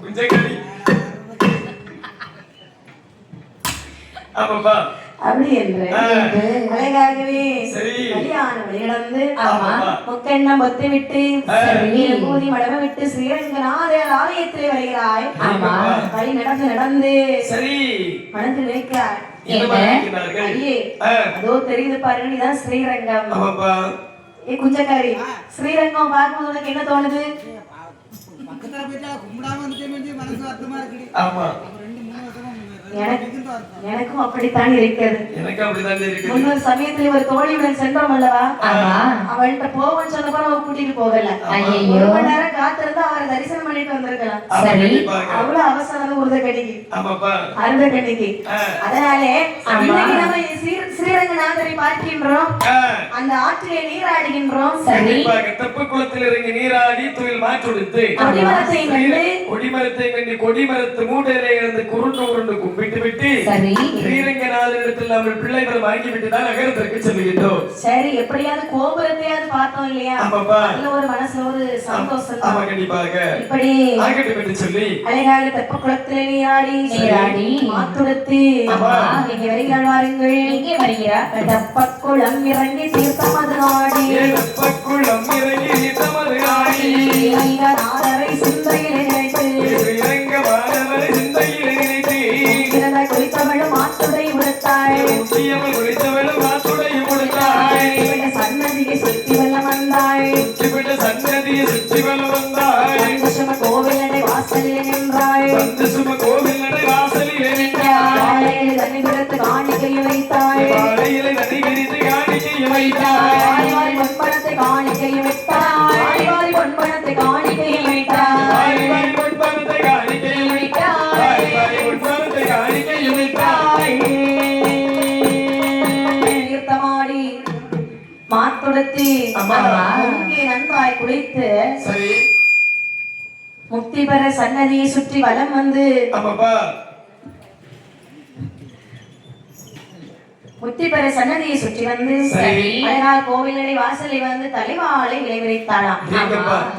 குஞ்சக்காரி. ஆமாப்பா. அப்படி என்று அழகாகவே சரி கல்யாண வழியிடந்து ஆமா முக்கெண்ணம் பொத்து விட்டு பூதி மடம விட்டு ஸ்ரீரங்கநாதர் ஆலயத்திலே வருகிறாய். ஆமா வழி நடந்து நடந்து சரி மனதில் நினைக்கிறாய். என்ன அதோ தெரியுது பாருங்க, இதான் ஸ்ரீரங்கம். ஆமாப்பா. ஏ குஞ்சக்காரி, ஸ்ரீரங்கம் பார்க்கும்போது உனக்கு என்ன தோணுது? பக்கத்துல போயிட்டா கும்பிடாம வந்துட்டே மனசு வருத்தமா இருக்குடி. ஆமா எனக்கும் அப்படித்தான் இருக்கிறது. எனக்கு அப்படித்தான் இருக்கிறது. முன்னொரு சமயத்தில் ஒரு தோழியுடன் சென்றோம் அல்லவா? அவள்கிட்ட போவோம்னு சொன்னப்ப அவ கூட்டிட்டு போகல. ஒரு மணி நேரம் காத்திருந்து அவரை தரிசனம் பண்ணிட்டு வந்திருக்கலாம். அவ்வளவு அவசரம் உருத கணிக்கு அருந்த கணிக்கு. அதனாலே இன்னைக்கு நம்ம ஸ்ரீரங்கநாதரை பார்க்கின்றோம். அந்த ஆற்றிலே நீராடுகின்றோம். தெப்ப குளத்தில் இறங்கி நீராடி துயில் மாற்றொடுத்து கொடிமரத்தை கண்டு கொடிமரத்து மூடையிலே இருந்து குருண்டு உருண்டு கும்பிட்டு விட்டு ஸ்ரீரங்கநாதரிடத்தில் நம்ம பிள்ளைகள் வாங்கிவிட்டு தான் நகரத்திற்கு செல்கின்றோம். சரி, எப்படியாவது கோபுரத்தையாவது பார்த்தோம் இல்லையா? அதுல ஒரு மனசுல ஒரு சந்தோஷம். ஆமா கண்டிப்பாக. இப்படி ஆகட்டும் என்று சொல்லி அழகாக தெப்ப குளத்திலே நீராடி மாத்துடுத்து இங்கே வருகிறாள். வாருங்கள். இங்கே வருகிறார். தெப்ப குளம் இறங்கி தீர்த்தமது ஆடி தெப்பக்குளம் இறங்கி தீர்த்தமது ஆடி ஸ்ரீரங்கநாதரை சிந்தையிலே நினைத்து ஸ்ரீரங்கநாதரை சிந்தையிலே நினைத்து குறித்தவளும் மாத்துடை உடுத்தாள். குறித்தவளும் மாத்துடை உடுத்தாள். சன்னதியை சுற்றி வெள்ளம் வந்தாள். சன்னதியை சுற்றி வெள்ளம் வந்தாள். சும கோவிலடை வாசலில் நின்றாள். சும கோவிலடை வாசலில் நின்றாள். வாழையில தண்ணி விடுத்து காணிக்கையை வைத்தாள். வாழையில தண்ணி விடுத்து காணிக்கையை வைத்தாள். வாரி பொன்பணத்தை காணிக்கையை வைத்தாள். வாரி பொன்பணத்தை காணிக்கையை வைத்தாள். வாரி பொன்பணத்தை காணிக்கையை வைத்தாள். வாரி பொன்பணத்தை காணிக்கையை வைத்தாள். தீர்த்தமாடி மாத்துடுத்தி முங்கி நன்றாய் குளித்து முக்தி பெற சன்னதியை சுற்றி வலம் வந்து முக்தி பெற சன்னதியை சுற்றி வந்து அழகா கோவிலடை வாசலை வந்து தலைவாளை விளைவித்தாளாம்.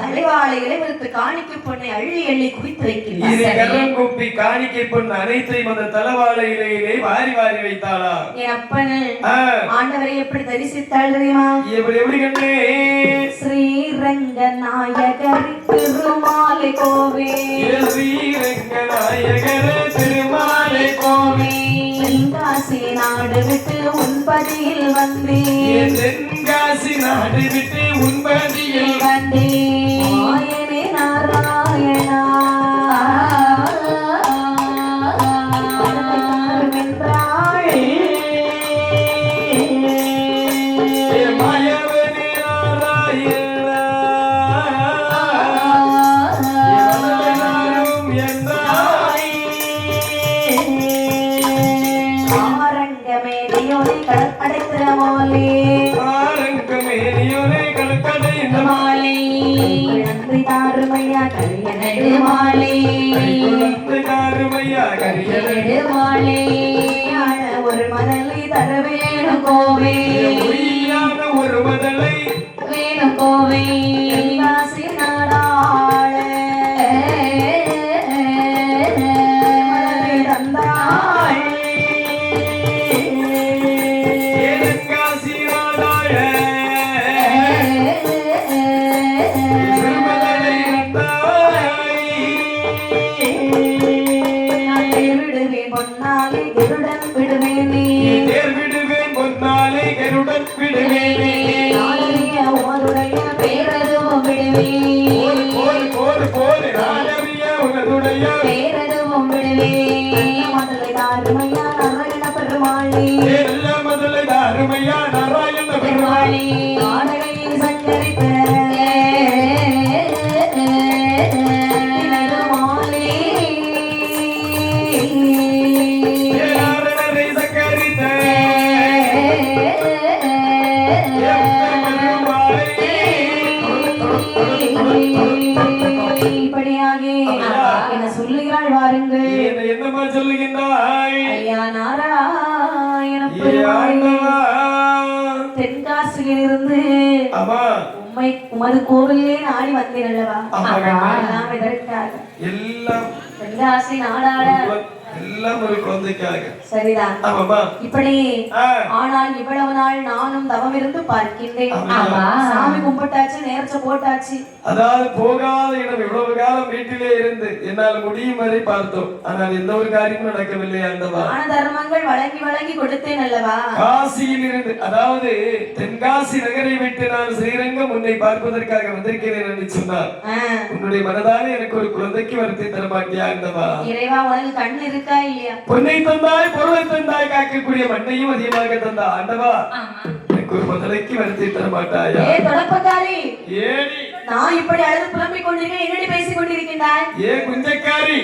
தலைவாளை விளைவித்து காணிக்கை பொண்ணை அள்ளி அள்ளி குவித்து வைக்கின்றார். காணிக்கை பொண்ணு அனைத்தையும் அந்த தலைவாளை இலையிலே வாரி வாரி வைத்தாளா. என் அப்பன் ஆண்டவரை எப்படி தரிசித்தாள் தெரியுமா? எப்படி கண்டே? ஸ்ரீரங்க நாயகர் திருமாலை கோவே. ஸ்ரீரங்க நாயகர் திருமாலை கோவே. தென்காசி நாடு விட்டு உன்பதியில் வந்தேன். தென்காசி நாடு விட்டு உன்பதியில் வந்தேன். மாயனே நாராயணா ஒரு மதலை தர வேணும் கோவே. ஒரு மதலை வேணும் கோவே. தென்காசி நாடாள தந்தாள். தென்காசி நாடாள விடுவேன் பொன்னாலே கருடன் விடுவேன் நீ. விடுவேன் பொன்னாலே கருடன் ஐயா பேரதுவும் விடுவேன் முதலை தாருமையா நாராயண பெருமாளே நல்ல முதலை தாருமையா நாராயண பெருமாளே நாடகையில் சங்கரித்த இப்படியாக என்ன சொல்லுகிறாள் வாருங்கள் என்னமா சொல்லுகின்றாய் ஐயா நாராயண பெருமாளே தென்காசியிலிருந்து உம்மை உமது கோவிலே நாடி வந்தேன் அல்லவா எல்லாம் எதற்காக எல்லாம் தென்காசி நாடாட எல்லாம் ஒரு குழந்தைக்காக சரிதான் இப்படி ஆனால் இவ்வளவு நாள் நானும் தவம் இருந்து பார்க்கின்றேன் சாமி கும்பிட்டாச்சு நேர்ச்ச போட்டாச்சு அதாவது போகாத இடம் இவ்வளவு காலம் வீட்டிலே இருந்து என்னால் முடியும் வரை பார்த்தோம் ஆனால் எந்த ஒரு காரியமும் நடக்கவில்லை ஆண்டவா தான தர்மங்கள் வழங்கி வழங்கி கொடுத்தேன் அல்லவா காசியில் இருந்து அதாவது தென்காசி நகரை விட்டு நான் ஸ்ரீரங்கம் உன்னை பார்ப்பதற்காக வந்திருக்கிறேன் என்று சொன்னார் உன்னுடைய மனதான எனக்கு ஒரு குழந்தைக்கு வருத்தி தர மாட்டியா ஆண்டவா இறைவா உனக்கு கண் இருக்கா இல்லையா பொன்னை தந்தாய் பொருளை தந்தாய் காக்கக்கூடிய மண்ணையும் அதிகமாக தந்தா ஆண்டவா எனக்கு ஒரு முதலைக்கு வருத்தி தர மாட்டாயா ஏ தொடப்பக்காரி ஏடி நான் இப்படி அழுது புலம்பிக் கொண்டிருக்கேன் என்னடி பேசிக் கொண்டிருக்கின்றாய் ஏ குஞ்சக்காரி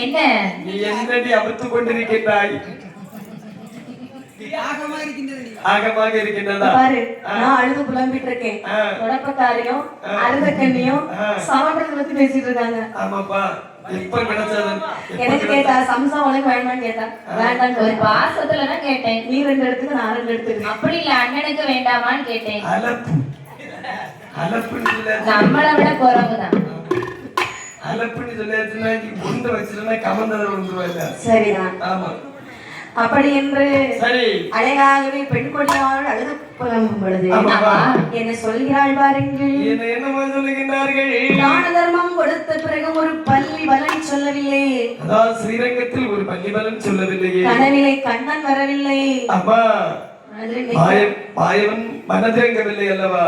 என்ன நீ என்னடி அவுத்து கொண்டிருக்கின்றாய் ஆகமாக இருக்கின்றதா பாரு நான் அழுது புலம்பிட்டு இருக்கேன் தொடப்பக்காரியும் அழுத கண்ணியும் சமபலத்தை பத்தி பேசிட்டு இருக்காங்க ஆமாப்பா இப்ப கிடைச்சது எனக்கு கேட்டா சம்சம் உனக்கு வேண்டாம்னு கேட்டா வேண்டாம் ஒரு பாசத்துல தான் கேட்டேன் நீ 2 எடுத்துக்க நான் 2 எடுத்துக்கிறேன் அப்படி இல்ல அண்ணனுக்கு வேண்டாமான்னு கேட்டேன் அலப்பு அலப்புன்னு சொல்ல நம்மளை விட குறவுதான் அலப்புன்னு சொல்லியாச்சுன்னா குண்டு வச்சிருந்தா கமந்ததை விழுந்துருவாங்க சரிதான் ஆமா அப்படி என்று சரி அழகாகவே பெண் கொடியாள் அழுது புலம்பும் பொழுது என்ன சொல்கிறாள் பாருங்கள் என்னமா சொல்லுகின்றார்கள் தான தர்மம் கொடுத்த பிறகு ஒரு பள்ளி பலன் சொல்லவில்லை அதாவது ஸ்ரீரங்கத்தில் ஒரு பள்ளி பலன் சொல்லவில்லையே கனவிலை கண்ணன் வரவில்லை அம்மா மாயவன் மனதிறங்கவில்லை அல்லவா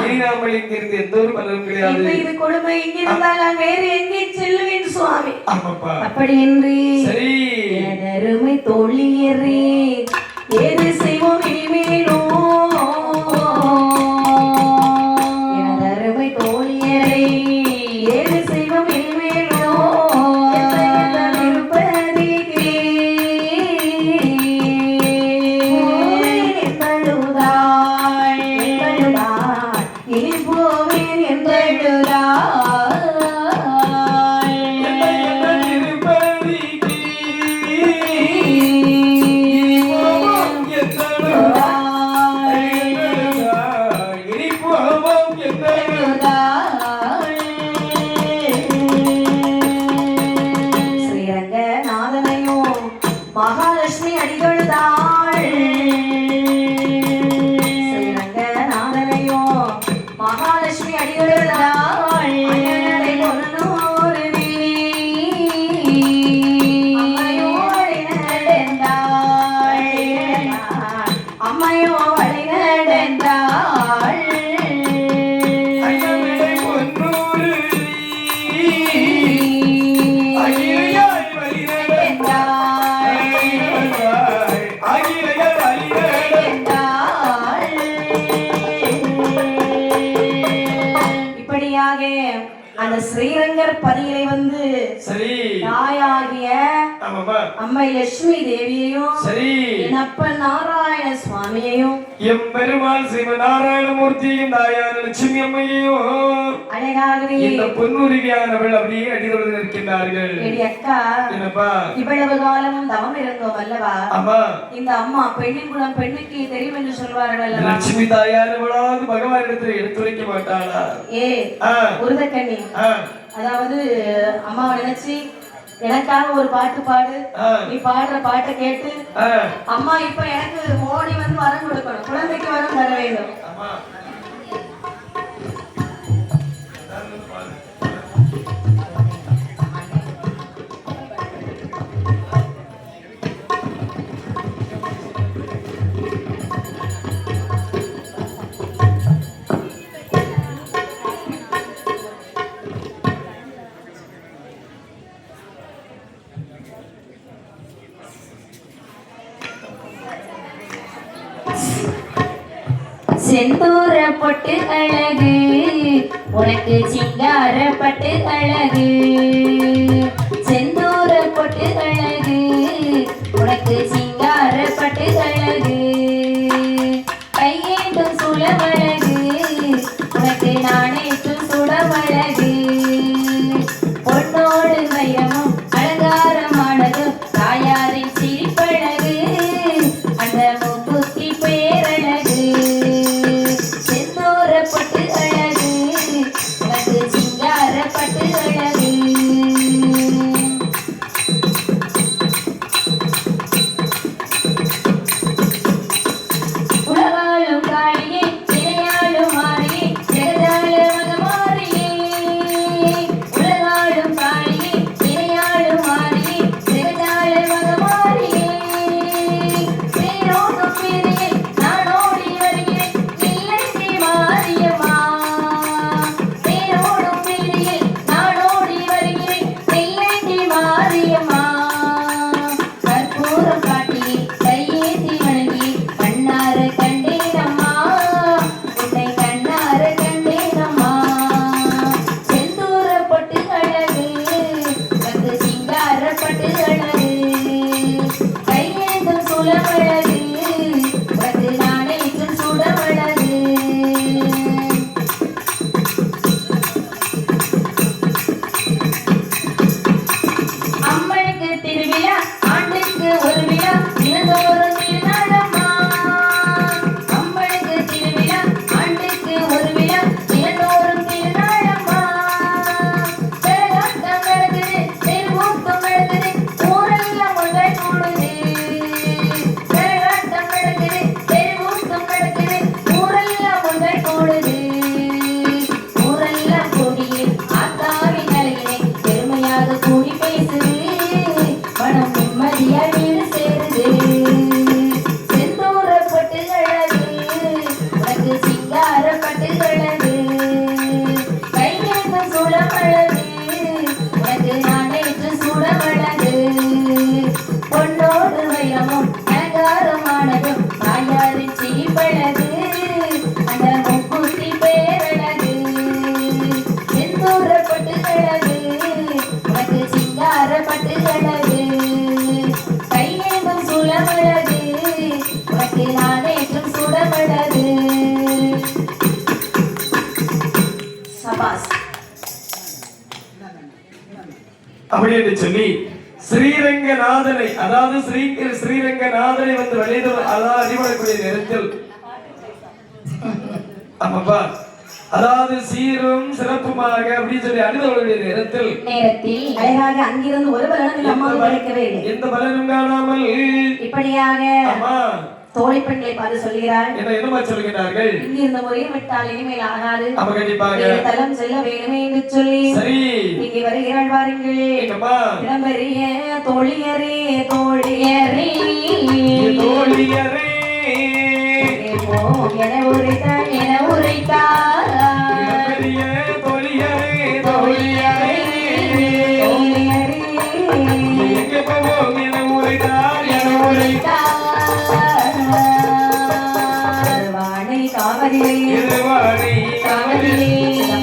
இனிநாமல் இங்கிருந்து எந்த ஒரு பலனும் கிடையாது இது கொடுமை இங்கிருந்தால் நான் வேறு எங்கே செல்லுவேன் சுவாமி ஆமாப்பா அப்படி என்று சரி அருமை தோழியரே ஏது செய்வோம் இனிமேலோ அருமை தோழியரே ஏது செய்வோம் இனிமேலோ மகாலட்சுமி அடிகொழுதாள் ஸ்ரீரங்கநாதனையோ மகாலட்சுமி அடிகொழுதாள் அம்மையோ வழி நடந்தாள் அந்த ஸ்ரீரங்கர் பதியிலே வந்து சரி தாயாகிய அம்மை லட்சுமி தேவியையும் சரி என் அப்பன் நாராயண சுவாமியையும் எம் பெருமாள் சிவநாராயணமூர்த்தியும் தாயான லட்சுமி அம்மையையும் அழகாகவே இந்த பொன்னுருவியானவள் அப்படியே அடிதொழுது நிற்கின்றார்கள். அக்கா என்னப்பா இவ்வளவு காலமும் தவம் இருந்தோம் அல்லவா? ஆமா. இந்த அம்மா பெண்ணின் குலம் பெண்ணுக்கு தெரியும் என்று சொல்வார்கள் அல்லவா? லட்சுமி தாயானவளாவது பகவானிடத்தில் எடுத்துரைக்க மாட்டாளா? உருதக்கண்ணி அதாவது அம்மாவை நினைச்சு எனக்காக ஒரு பாட்டு பாடு, நீ பாடுற பாட்டை கேட்டு அம்மா இப்ப எனக்கு மோடி வந்து வரம் கொடுக்கணும், குழந்தைக்கு வரம் தர வேண்டும். செந்தூர பொட்டு அழகு உனக்கு சிங்கார பட்டு அழகு செந்தூர பொட்டு அழகு உனக்கு சிங்கார பட்டு அழகு கையேண்டும் சுளமழகு உனக்கு நாணேற்றும் சுடமழகு பொன்னோடு வைரமும் அலங்காரமானது தாயாரின் சிரிப்பழகு அந்த முக்குத்தி பேரழகு செந்தூர பட்டு அழகு உனக்கு சிங்கார பட்டு அழகு உலகாளும் காளியே இணையாளும் மாறியே ஜெகதாள மகமாரியே உலகாளும் காளியே இணையாளும் மாறியே ஜெகதாள மகமாரியே பேரோடும் பேரையே நானோடி வருகிறேன் இல்லையே மாரியம்மா பேரோடும் பேரையே நானோடி வருகிறேன் இல்லையே மாரியம்மா கற்பூரம் காட்டி கையேந்தி வணங்கி கண்ணார கண்டேனம்மா உன்னை கண்ணார கண்டேனம்மா செந்தூர பட்டு அழகு வந்து சிங்கார பட்டு அழகு கையேந்தும் சுளமழகு வந்து நாணேற்றும் சுடமழகு அம்மனுக்கு திருவிழா ஆண்டுக்கு ஒரு விழா தினந்தோறும் திருநாளம்மா அம்மனுக்கு திருவிழா ஆண்டுக்கு ஒரு விழா தினந்தோறும் திருநாளம்மா கரகாட்டம் நடக்குது தெருக்கூட்டம் நடக்குது ஊரெல்லாம் ஒன்றை கூடுது கரகாட்டம் நடக்குது தெருக்கூட்டம் நடக்குது ஊரெல்லாம் ஒன்றை கூடுது ஊரெல்லாம் கூடியே ஆத்தாவின் அழகினை பெருமையாக கூடி பேசுது மனம் நிம்மதியா வீடு சேருது செந்தூர பட்டு அழகு உனக்கு சிங்கார பட்டு அழகு கையேந்தும் சுடமழகு உனக்கு நானேற்று சுடமழகு பொன்னோடு வைரமும் அலங்காரமானதும் தாயாரின் சிரிப்பழகு அந்த முக்குத்தி பேரழகு செந்தூர பட்டு அழகு உனக்கு சிங்கார பட்டு அழகு கையேந்தும் சுளமழகு உனக்கு நானேற்றும் சுடமழகு சபாஸ். அப்படி என்று சொல்லி ஸ்ரீரங்கநாதனை அதாவது ஸ்ரீரங்கநாதனை வந்து வெளியிட அதாவது அடிபடக்கூடிய நேரத்தில் ஆமாப்பா அதாவது சீரும் சிறப்புமாக அப்படின்னு சொல்லி அடிபடக்கூடிய நேரத்தில் அழகாக அங்கிருந்து ஒரு பலனும் நம்மால் கிடைக்கவே இல்லை. எந்த பலனும் காணாமல் இப்படியாக ஆமா தோழி பெண்களை பார்த்து சொல்கிறார் என்னமா சொல்கிறார்கள் இங்கிருந்த முறையை விட்டால் இனிமேல் ஆகாது அப்ப கண்டிப்பாக வேறு தலம் செல்ல வேணுமே என்று சொல்லி சரி இங்கே வருகிறாள் பாருங்கள் எங்கம்மா இடம்பெரிய தோழியரே தோழியரே தோழியரே என உரைத்தார் என உரைத்தார் பெரிய தோழியரே தோழியரே தோழியரே எங்க போவோம் என உரைத்தார் என உரைத்தார் வாணி காவலிலே இருவாணி காவலிலே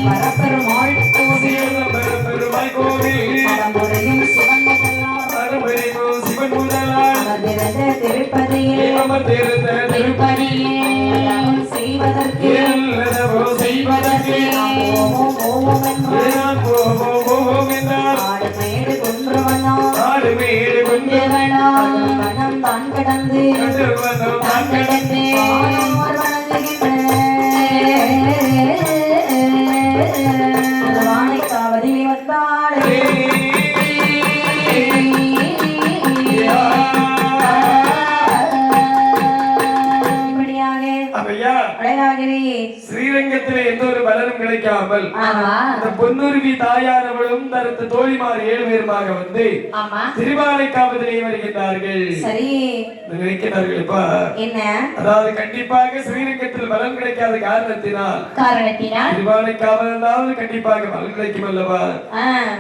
பரப்பெருமாள் பெருமாள் கோவில் பரம்புரையும் சிவன் முதலாம் மறுபடியும் சிவன் முதலால் அமர்ந்திருந்த திருப்பதியே அமர்ந்திருந்த திருப்பதியே செய்வதற்கு எல்லாவோ செய்வதற்கு நாம் போவோம் என்று நான் போவோம் என்றார் ஆடு மேடு கொன்று வந்தோம் ஆடு மேடு கொண்டு மனம் தான் கடந்து வந்தோம் தான் கடந்து வானோர் வணங்குகின்ற வானை காவலில் வந்தாளே இப்படியாக ஐயா அழகாகவே ஸ்ரீரங்கத்திலே எந்த ஒரு பலனும் கிடைக்காமல் ஆமா இந்த பொன்னுருவி தாயானவளும் தனது தோழிமார் 7 பேருமாக வந்து ஆமா திருவானைக்காவதிலே வருகின்றார்கள். சரி நினைக்கிறார்கள்ப்பா என்ன அதாவது கண்டிப்பாக ஸ்ரீரங்கத்தில் பலன் கிடைக்காத காரணத்தினால் திருவானைக்காவலாவது கண்டிப்பாக பலன் கிடைக்கும் அல்லவா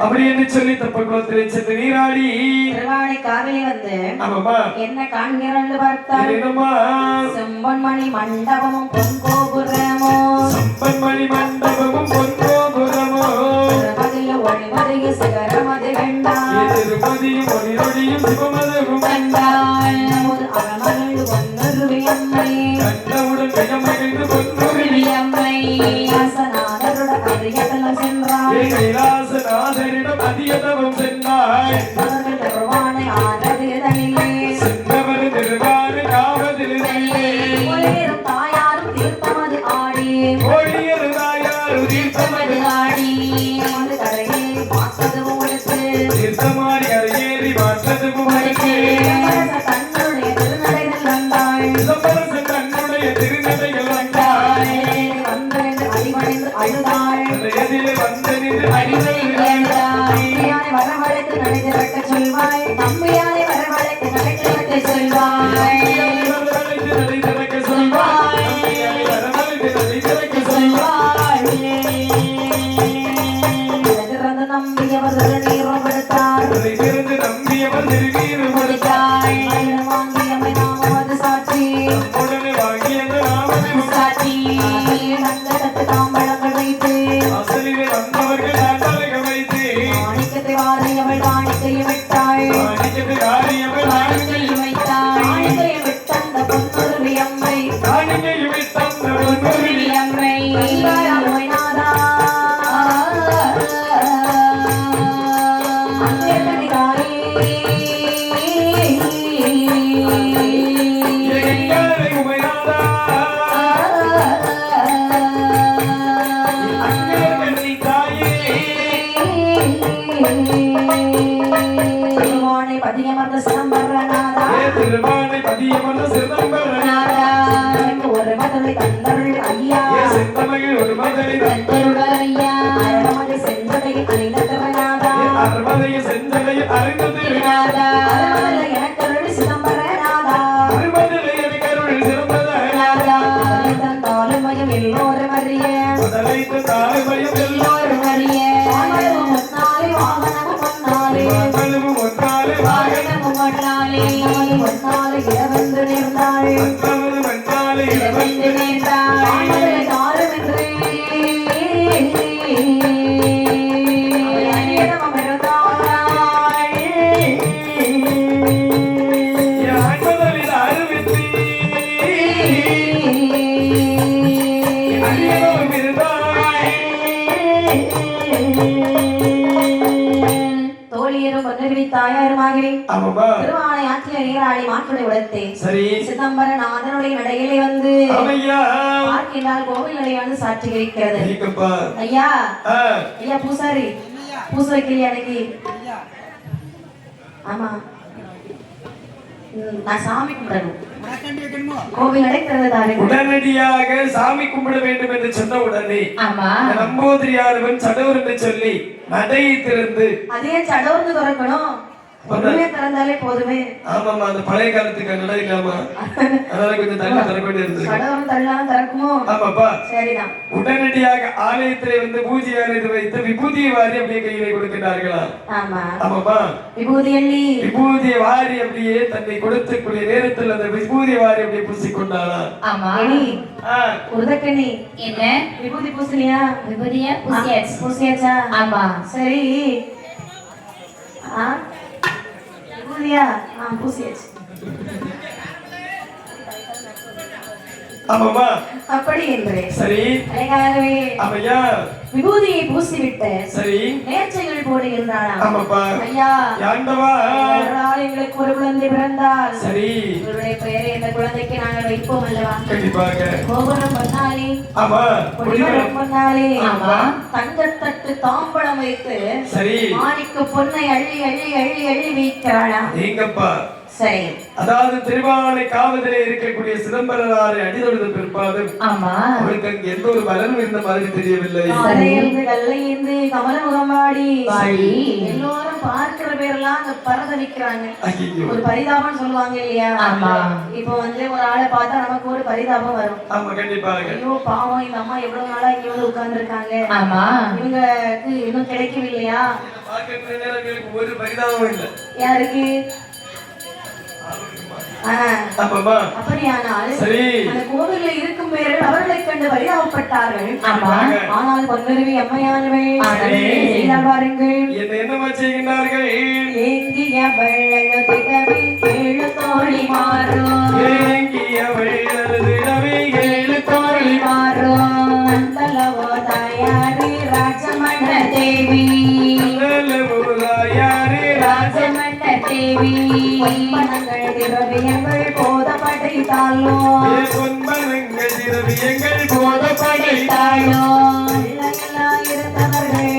அப்படி என்று சொல்லி தப்ப குளத்திலே சென்று நீராடி திருவானைக்காவிலே வந்து ஆமாமா என்ன காண்கிறாள் பார்த்தால் என்னமா செம்பன்மணி மண்டபமும் பொன்கோபுரமோ செம்பன்மணி மண்டபமும் பொன்கோபுரமோ ஒளிமதிய சிகரமது கண்டாள் திருமதியும் ஒளிரொடியும் சிவமதகும் கண்டாள் ஒரு அறமகள் ஒன்னொருவி அம்மை கண்டவுடன் மிகமகிழ்ந்து பொன்னுருவி அம்மை ஆசநாதருட அரியதலம் சென்றாள் கைலாசநாதரிடம் அதியதவம் சென்றாள் அவர்கள் திருவானை ஆனதிலே சென்றவர் திருவானை காவதிலே ஒளிரும் தாயாரும் தீர்த்தமது ஆடி ஒளியரு தாயாரு தீர்த்தமது ஆடி நமது கரையை பார்த்தது உங்களுக்கு தீர்த்தமாடி கரையேறி பார்த்தது புகழுக்கு தன்னுடைய திருநடைகள் வந்தாள் இளவரசன் தன்னுடைய திருநடைகள் வந்தாள் வந்தென்று அடிபணிந்து அழுதாள் எதிலே வந்து நின்று அடிபணிந்து அழுதாள் தம்பியானை வரவழைத்து நடைதிறக்க சொல்வாள் தம்பியானை வரவழைத்து நடைதிறக்க சொல்வாள் வரவழைத்து நடை திறக்க சொல்வாள் வரவழைத்து நடை திறக்க சொல்வாள் திறந்து நம்பியவர் நீரம் கொடுத்தார் அதை திறந்து நம்பியவர் திருநீர் கொடுத்தாள் வாங்கியமை நாமது சாட்சி உடனே வாங்கியது நாமது சாட்சி நங்கடத்து தாம்பழங்கள் வைத்து அசலிலே வந்தவர்கள் தாண்டவகம் வைத்து மாணிக்கத்தை வாரியவள் காணிக்கையும் விட்டாள் மாணிக்கத்தை காரியவள் காணிக்கையும் வைத்தாள் காணிக்கையும் விட்டந்த பொன்னுருவி அம்மை காணிக்கையும் விட்டந்த பொன்னுருவி அம்மை நாதா எங்காரை உமையாதா அங்கர் கண்ணி தாயே திருவானை பதியமர்ந்த சிதம்பரநாதா திருவானை பதியமர்ந்த சிதம்பரநாதா ஒரு மதலை தந்தருள் ஐயா செந்தமகில் ஒரு மதலை தந்தருள் ஐயா அரமனை செஞ்சடையில் அணிந்தவனாதா அறுபதைய செஞ்சலையில் அறிந்தது நாதா அரமனை எனக்கருள் சிதம்பரநாதா அறுபதிலே கருள் சிறந்ததா தாளுமயம் எல்லோரும் அறிய முதலைத்த தாழ்மையும் எல்லோரும் அறிய வாகனமும் முன்னாலே வாகனமும் முன்னாலே மகளும் ஒன்றாலே வாகனமும் முன்னாலே முன்னாலே இடவென்று நேர்ந்தாள் மற்றவரும் ஒன்றாலே இடவென்று நேர்ந்தாள் வானவரை தாரும் என்று அரியணம் இருந்தாள் ஆண்மதலில் அறிவித்து அறியவும் இருந்தாய் தோழியரும் பொன்னுருவி தாயாருமாகவே ஆமாமா திருவானை ஆற்றிய நீராடி மாற்றுடை உடத்தே சரி சிதம்பரநாதனுடைய நடையிலே வந்து ஐயா பார்க்கின்றால் கோவில் நடையானது சாட்சி இருக்கிறது நீக்கப்பா ஐயா ஆ ஐயா பூசாரி பூச வைக்கலையா அன்னைக்கு ஐயா ஆமா நான் சாமி கும்பிடணும் உனக்காண்டி வைக்கணுமோ கோவில் நடை திறந்ததாரு உடனடியாக சாமி கும்பிட வேண்டும் என்று சொன்ன உடனே ஆமா நம்பூதிரியாரவன் சடவர் என்று சொல்லி நடையை திறந்து அதே சடோர்ந்து திறக்கணும் ஒண்ணுமே திறந்தாலே போதுமே ஆமாமா அந்த பழைய காலத்துக்கு நடை இல்லாம அதனால கொஞ்சம் தள்ளி தர வேண்டி இருந்தது சடோரம் தள்ளாம திறக்குமோ ஆமாப்பா சரிதான் உடனடியாக ஆலயத்திலே வந்து பூஜை ஆலயத்தை வைத்து விபூதியை வாரி அப்படியே கையிலே கொடுக்கிறார்களா ஆமா ஆமாப்பா விபூதி அள்ளி விபூதியை வாரி அப்படியே தன்னை கொடுத்தக்கூடிய நேரத்தில் அந்த விபூதியை வாரி அப்படியே பூசிக்கொண்டாளா ஆமா எலி ஆ உருதக்கணி என்ன விபூதி பூசலியா விபூதியா பூசியாச்சா ஆமா சரி விபூதியா பூசியாச்சு ஆமாமா அப்படி என்று சரி அழகாகவே ஆமையா விபூதியை பூசிவிட்டு சரி நேர்ச்சைகள் போடு இருந்தாளாம் ஆமாப்பா ஐயா யாண்டவா ஒரு நாள் எங்களுக்கு ஒரு குழந்தை பிறந்தால் சரி இவருடைய பெயரை இந்த குழந்தைக்கு நாங்கள் வைப்போம் அல்லவா கண்டிப்பாக கோபுரம் பண்ணாலே ஆமா கொடிமரம் பண்ணாலே ஆமா. தங்கத்தட்டு தாம்பழம் வைத்து சரி மாணிக்க பொன்னை அள்ளி அள்ளி அள்ளி அள்ளி வைக்கிறாளா நீங்கப்பா சரி. அதாவது திருவானை காவதிலே இருக்கக்கூடிய சிதம்பரனாரை அடிதொழுத பிற்பாடு ஆமா அவளுக்கு அங்க எந்த ஒரு பலனும் இருந்த மாதிரி தெரியவில்லை. கல்லையிருந்து கமலமுகமாடி எல்லோரும் பார்க்கிற பேரெல்லாம் அங்க பரதவிக்கிறாங்க. ஒரு பரிதாபம் சொல்லுவாங்க இல்லையா? ஆமா. இப்போ வந்து ஒரு ஆளை பார்த்தா நமக்கு ஒரு பரிதாபம் வரும். ஆமா கண்டிப்பாக. ஐயோ பாவம் இந்த அம்மா எவ்வளவு நாளா இங்க வந்து உட்கார்ந்து இருக்காங்க. ஆமா. இவங்களுக்கு இன்னும் கிடைக்கவில்லையா? ஒரு பரிதாபம் இல்லை. யாருக்கு? அப்படியானால் அந்த கோவில்ல இருக்கும் பேர்கள் அவர்களை கண்டு பரிதாபப்பட்டார்கள். ஆனால் பொன்னருவி அம்மையானவள் பாருங்கள் என்ன செய்கின்றார்கள். ஏங்கிய வெள்ளத்திடவே ஏழு தோழி மாறும். ஏங்கிய வெள்ளத்திடவே ஏழு தோழி மாறும். தலவோ தாயாரி ராஜமண தேவி. ராஜமண தேவி பொன்பனங்கள் திரவியங்கள் போதப்படைத்தாளோ. பொன்பனங்கள் திரவியங்கள் போதப்படைத்தாளோ. இருந்தவர்கள்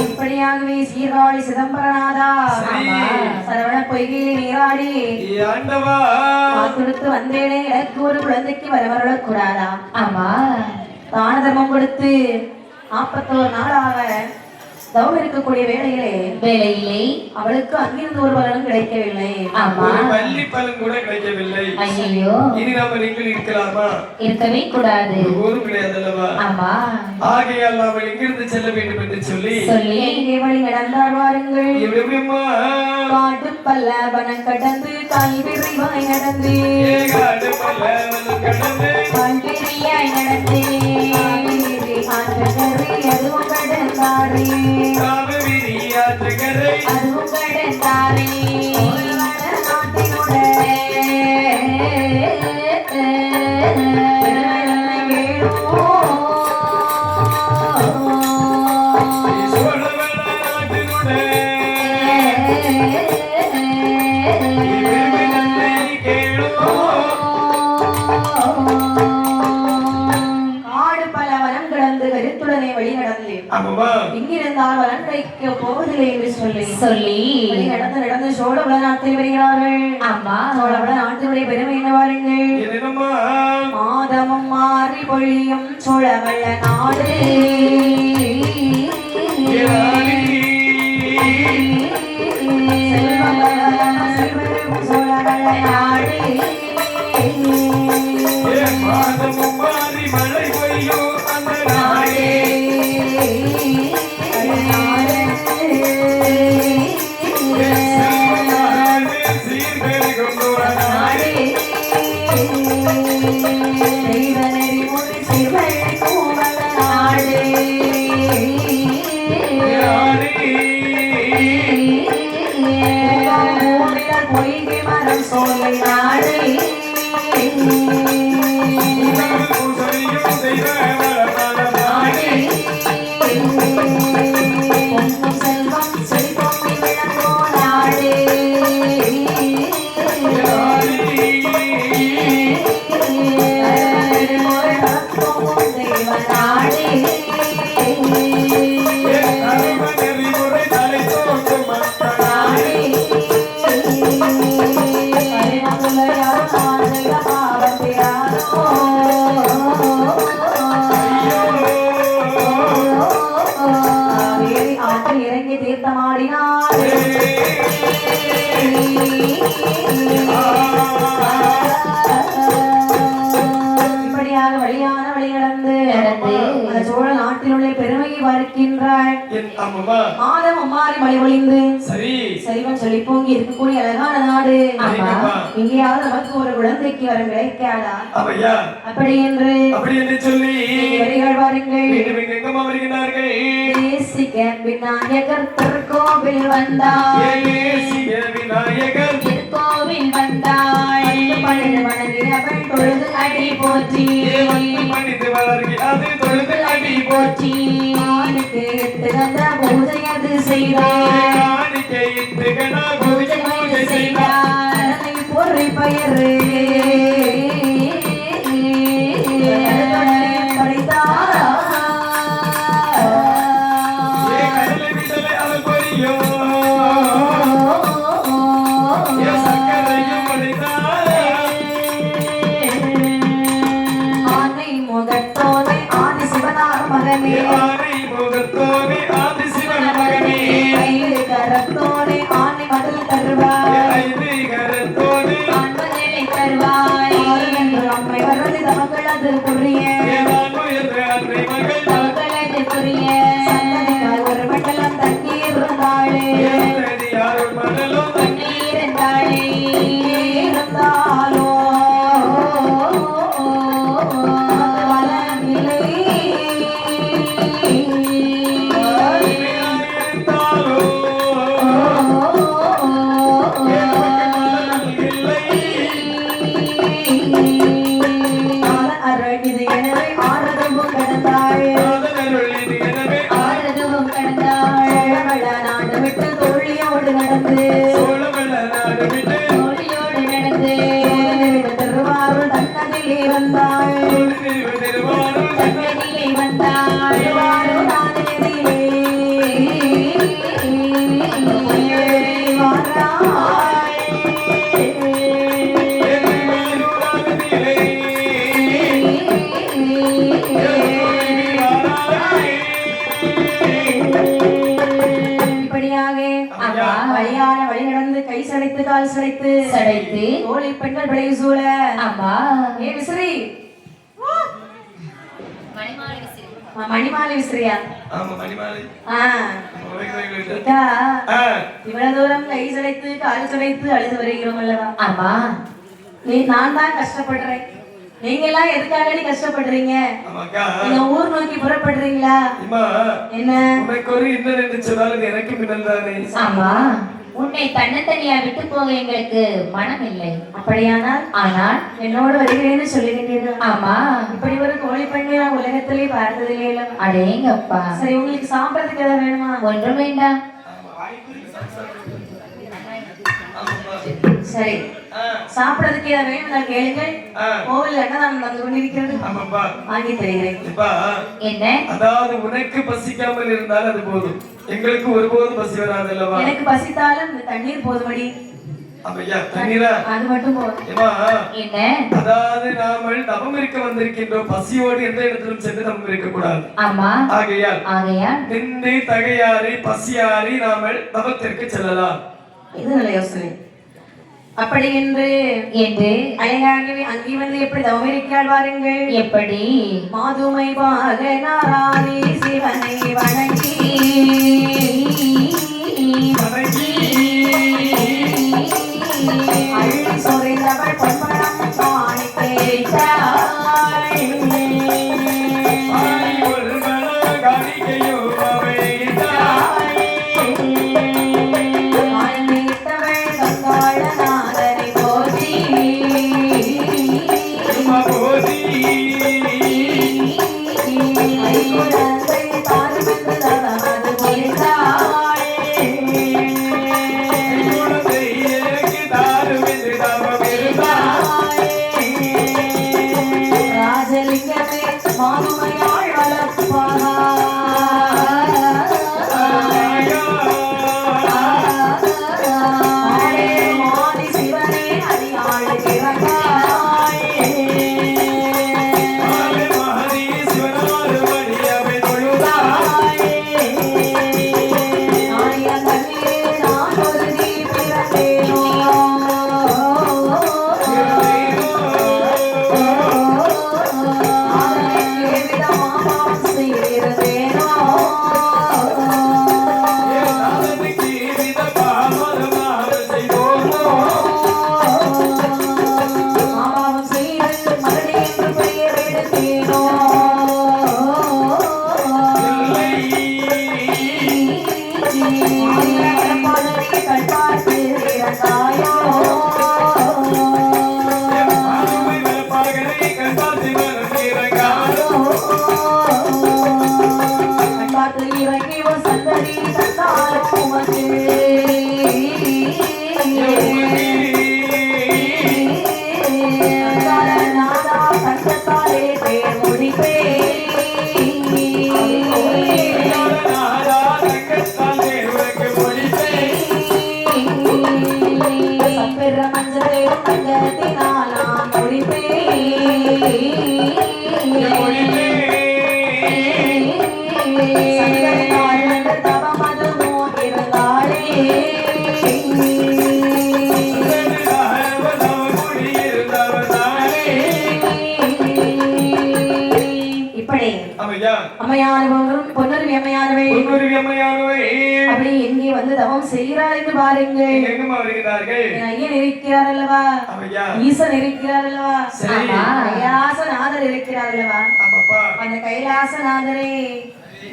இப்படியாகவே சீர்காழி சிதம்பரநாதா சரவண பொய்கையில் நீராடி கொடுத்து வந்தேனே எனக்கு ஒரு குழந்தைக்கு வரவரக்கூடாதா? ஆமா. தான தர்மம் கொடுத்து 41 நாளாக தவம் இருக்கக்கூடிய வேளையிலே அவளுக்கு அங்கிருந்து ஒரு பலனும் கிடைக்கவில்லை. ஆமா. பள்ளி பலன் கூட கிடைக்கவில்லை. ஐயோ. இனி நாம நீங்கள் இருக்கலாமா? இருக்கவே கூடாது. ஒரு கிடையாது அல்லவா? ஆமா. ஆகையால் நாம் எங்கிருந்து செல்ல வேண்டும் என்று சொல்லி எங்கே வழி நடந்தால் வாருங்கள். எப்படிம்மா? காட்டு பல்ல வனம் கடந்து கல்விரிவாய் நடந்து காட்டு பல்ல வனம் கடந்து கல்விரியாய் நடந்து எதுவும் கடந்தாரே ஆமாமா இங்கிருந்தால் வளன் கைக்கு போவதில்லை என்று சொல்லி சொல்லி நடந்து சோழபுர நாட்டில் வருகிறார்கள். ஆமா சோழபுர நாட்டினுடைய பெருமை என்ன வாருங்கள். என்னம்மா மாதமும் மாறி பொழியும் சோழவள்ள நாடு சோழவள்ள நாடு மாதமும் மாறி மழை பெய்யும் அந்த நாடே சீர்பெருகும் நாடே பொய்கை மரம் சோலை நாடு செல்வம் செல்வம் விளங்கோ நாடு தெய்வ நாடு இறங்கி தீர்த்தமாடினார். இப்படியாக வழியான வழி நடந்து அந்த சோழ நாட்டினுடைய பெருமையை பார்க்கின்றாள். மாதம் அம்மாறி மழை பொழிந்து செல்வம் சொல்லி பொங்கி இருக்கக்கூடிய அழகான நாடு. எங்கேயாவது நமக்கு ஒரு குழந்தைக்கு வரும் கிடைக்காதா அப்படி என்று சொல்லி வரிகள் வாருங்கள். தேசிக விநாயகர் திருக்கோவில் வந்தாய் திருக்கோவில் வந்தாய் பணிந்து வணங்கி அவள் தொழுது அடி போற்றி தொழுது அடி போற்றி ஆணுக்கு எட்டு கந்த பூஜை அது செய்தார் பூஜை செய்தார் பொறி பயரு படித்தார் கரத்தோடு ஆணை மகள் தருவாய் தருவாய் அம்மை வரது தமக்களது புரிய தமக்களது புரிய ஒரு மண்டலம் தண்ணீர் இருந்தாளே தண்ணீர் இருந்தாளே இருந்தாலோ வழி நடந்து கை சடைத்து கால் சடைத்து தோழி பெண்கள் விளைய சூழ ஏ விசிறி மணிமாலை விசிறியா இவ்வளவு தூரம் கை சடைத்து கால் சடைத்து அழுது வருகிறோம் அல்லவா ஆமா நான் தான் கஷ்டப்படுறேன். நீங்க எல்லாம் எதுக்காக கஷ்டப்படுறீங்க? நீங்க ஊர் நோக்கி புறப்படுறீங்களா? என்ன எனக்கு மின்னல்தானே. ஆமா உன்னை தன்னந்தனியா விட்டு போக எங்களுக்கு மனம் இல்லை. அப்படியானால் ஆனால் என்னோடு வருகிறேன்னு சொல்லுகின்றீர்கள். ஆமா இப்படி ஒரு கோழி பண்ணி நான் உலகத்திலே பார்த்ததில்லை. அடேங்கப்பா. சரி உங்களுக்கு சாப்பிடறதுக்கு எதாவது வேணுமா? ஒன்றும் வேண்டாம். சரி சாப்பிடறதுக்கு ஏதாவது வேணும் கேளுங்கள். கோவில் அன்னதானம் நடந்து கொண்டிருக்கிறது. ஆமாப்பா. வாங்கி தருகிறேன். என்ன? அதாவது உனக்கு பசிக்காமல் இருந்தால் அது போதும், எங்களுக்கு ஒருபோதும் பசி வராது அல்லவா? எனக்கு பசித்தாலும் இந்த தண்ணீர் போதுமடி. ஐயா தண்ணீரா? அது மட்டும் போதும். என்ன? அதாவது நாமல் தவம் இருக்க வந்திருக்கின்றோம், பசியோடு எந்த இடத்திலும் சென்று தவம் இருக்க கூடாது. ஆமா. ஆகையால் நின்று தகையாரி பசியாரி நாமல் தவத்திற்கு செல்லலாம். இது நல்ல யோசனை. அப்படி என்று அழகாகவே அங்கே வந்து எப்படி தவம் இருக்கிறாள் வாருங்கள். எப்படி? மாதுமை பாக நாராணி சிவனை வணங்கி அள்ளி சொறைந்தவள் பொன்படம் காணி கேட்டாள். கங்காளநாதனை போதி குழந்தை தாருமென்று தவமது முடித்தாள். ராஜலிங்கமே மாதுமையாள் வளர்ப்பாரா மாதி சிவனே அடியாள் பிறந்தாள். நாய கண்ணே நான் ஒரு நீ பிறந்தேனோ அப்படி எங்கே வந்து தவம் செய்கிறாள் என்று பாருங்கள். ஐயன் இருக்கிறார் அல்லவா, ஈசன் இருக்கிறார் அல்லவா, கைலாசநாதர் இருக்கிறார் அல்லவா. அந்த கைலாசநாதரை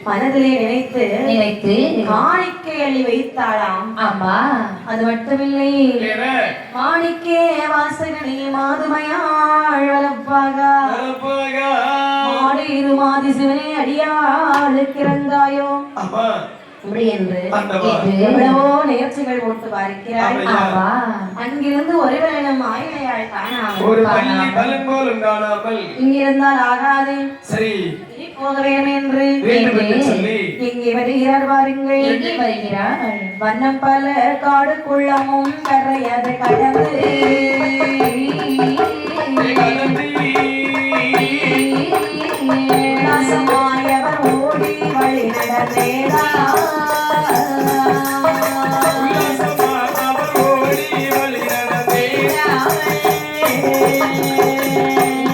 மனதிலே நினைத்து காணிக்கை அள்ளி வைத்தாளாம். ஆமா. அது மட்டுமில்லை, மாணிக்கே வாசகனே மாதுமையாள் வளப்பாக மாடு இருமாதி சிவனே அடியாளுக்கு இறந்தாயோ இப்படி என்று எவ்வளவோ நேர்ச்சிகள் போட்டு பார்க்கிறாள். அங்கிருந்து ஒருவேளை நம் ஆயிழையாள் காணாமல் இங்கிருந்தால் ஆகாது, போக வேண்டும் என்று இங்கே வருகிறார் பாருங்கள். வண்ணம் பல காடு குள்ளமும் கரையது கடந்து நாசமாயவர் ஓடி வழி நடந்தேரா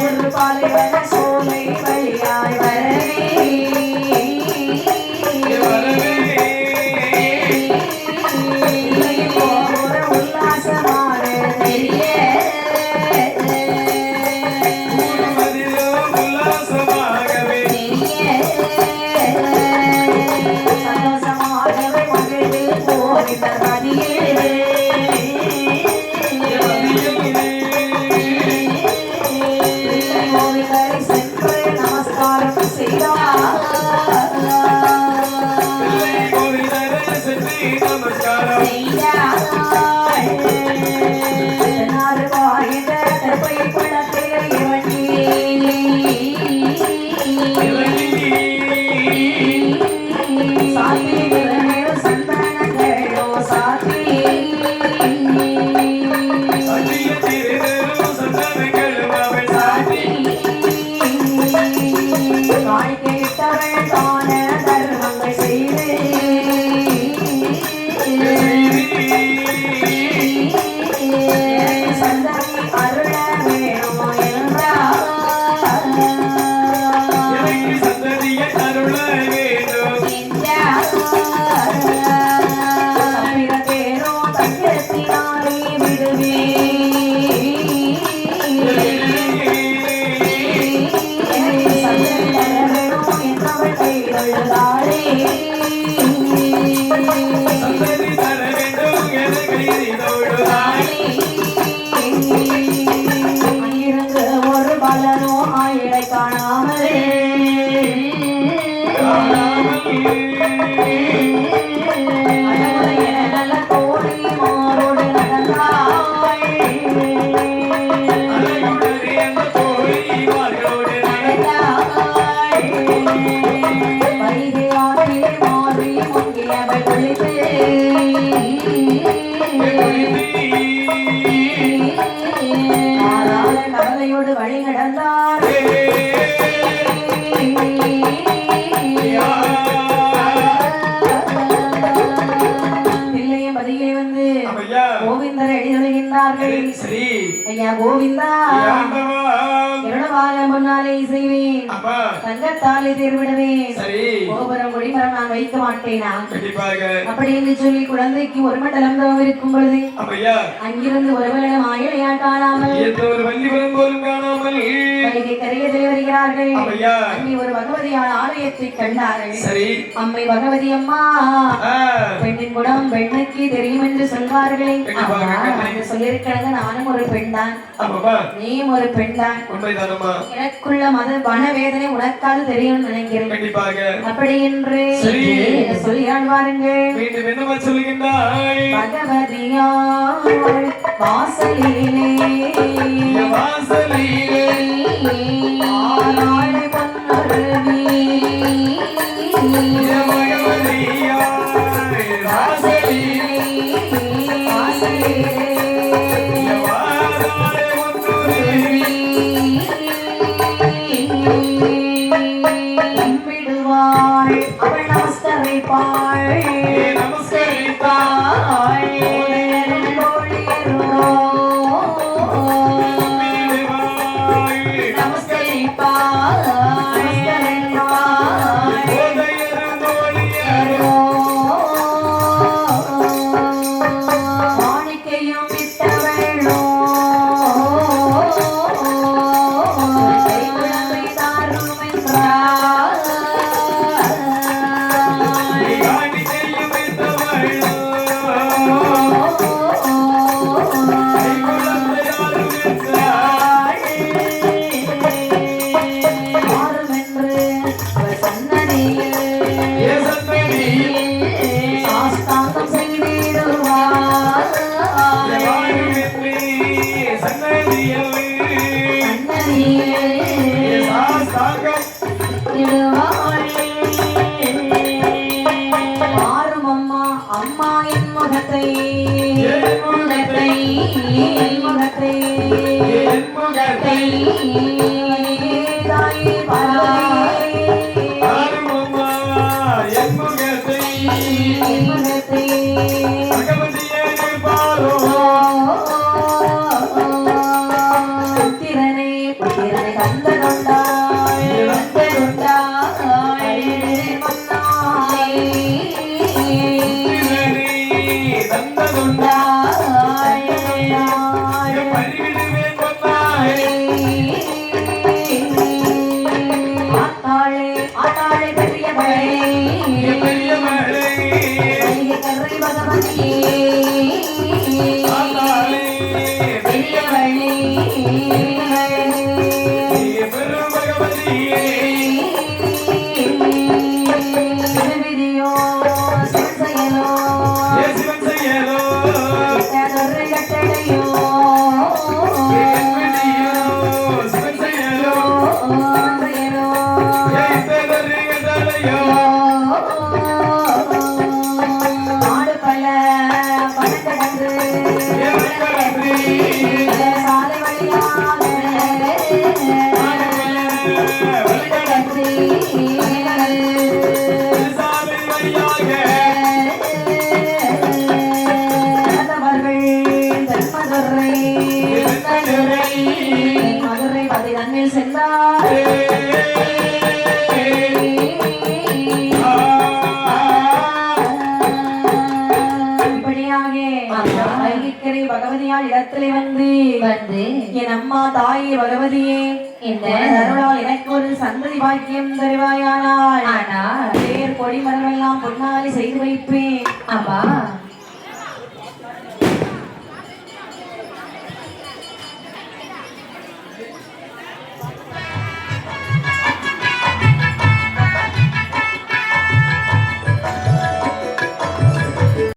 ஒரு பாலைவன சோலை வழியாய் வரவே உல்லாசமான தெரிய சந்தன சாத்தி நிறமேறு சந்தனங்களோ சாத்தி சத்திய திருநெரு சந்தனங்களும் அவள் சாத்தி காணிக்கையிட்டவள் தான தர்மங்கள் செய்து சந்ததி அருள வேணும் என்றார் சந்ததிய அருள வேண்டும் பேரோ தங்கத்தினாலே விடுவே சந்ததி தர வேணும் என்றவள் கைதொழுதாளே சந்ததி தர வேண்டும் என கைதொழுதாளே அங்கிருந்து ஒரு பலனோ ஆயிடை காணாமல் அடமுறைய நல்ல தோழி மாரோடு நடந்தாள் வைகை ஆற்றிலே மாறி முங்கியவள் குளித்து மாறாத கவலையோடு வழி நடந்தாள் பிள்ளைய பதிலே வந்து கோவிந்தர் அடிதொழுகின்றார்கள் சரி ஐயா கோவிந்தா ஆண்டவா இருளவாக முன்னாலே செய்வேன் அப்பா தங்கத்தாலே தேர்விடுவேன் சரி கோபுரம் கொடிமரம் நான் வைக்க மாட்டேனா கண்டிப்பாக அப்படி என்று சொல்லி குழந்தைக்கு ஒரு மண்டலம் தவம் இருக்கும் பொழுது அப்பையா அங்கிருந்து ஒருவரிடம் ஆயிழையா காணாமல் எந்த ஒரு வள்ளிபுரம் போலும் காணாமல் வைகை கரையதில் வருகிறார்கள் அப்பையா அங்கே ஒரு பகவதியான ஆலயத்தை கண்டார்கள் சரி அம்மை பகவதி அம்மா பெண்ணின் குணம் பெண்ணுக்கு தெரியும் என்று சொல்வார்களே சொல்லியிருக்கிறாங்க நானும் ஒரு பெண் தான் அப்பா நீயும் ஒரு பெண் தான் உண்மைதானம்மா எனக்குள்ள மனவேதனை உனக்காது தெரியும் நினைக்கிறேன் கண்டிப்பாக அப்படி என்று சரி. சொல்லியாள் வாருங்கள் மீண்டும் என்னமா சொல்லுகின்றாய் பகவதியாள் வாசலிலே வாசலிலே ஆறாளை பொன்னருவி பகவதியாய் வாசலிலே வாசலிலே வாராளே ஒன்றுருவி கும்பிடுவாள் அவள் நமஸ்கரிப்பாள் நமஸ்கரித்தாய் மாணிக்கையும் விட்டவளோ கைக்குழந்தை தாரும் என்றார் மாறும் என்று அவர் சன்னதியில் சாஸ்தாங்கம் செய்திடுவார் சன்னதியில் மாறும் அம்மா அம்மா என் முகத்தை முகத்தை தாயே பார்வதியே என் முகத்தை புத்திரனை தந்த கொண்டாள் ஆத்தாளே பெரிய மழை கரை பகவதியே பெரிய மழை விதியோ செயலோ கட்டளையோ செயலோ இடத்துல வந்து என் அம்மா தாயே பகவதியே இந்த அருளால் எனக்கு ஒரு சந்ததி பாக்கியம் தருவாயானால் ஆனால் பேர் கொடி மரமெல்லாம் பொன்னாலே செய்து வைப்பேன். ஆமா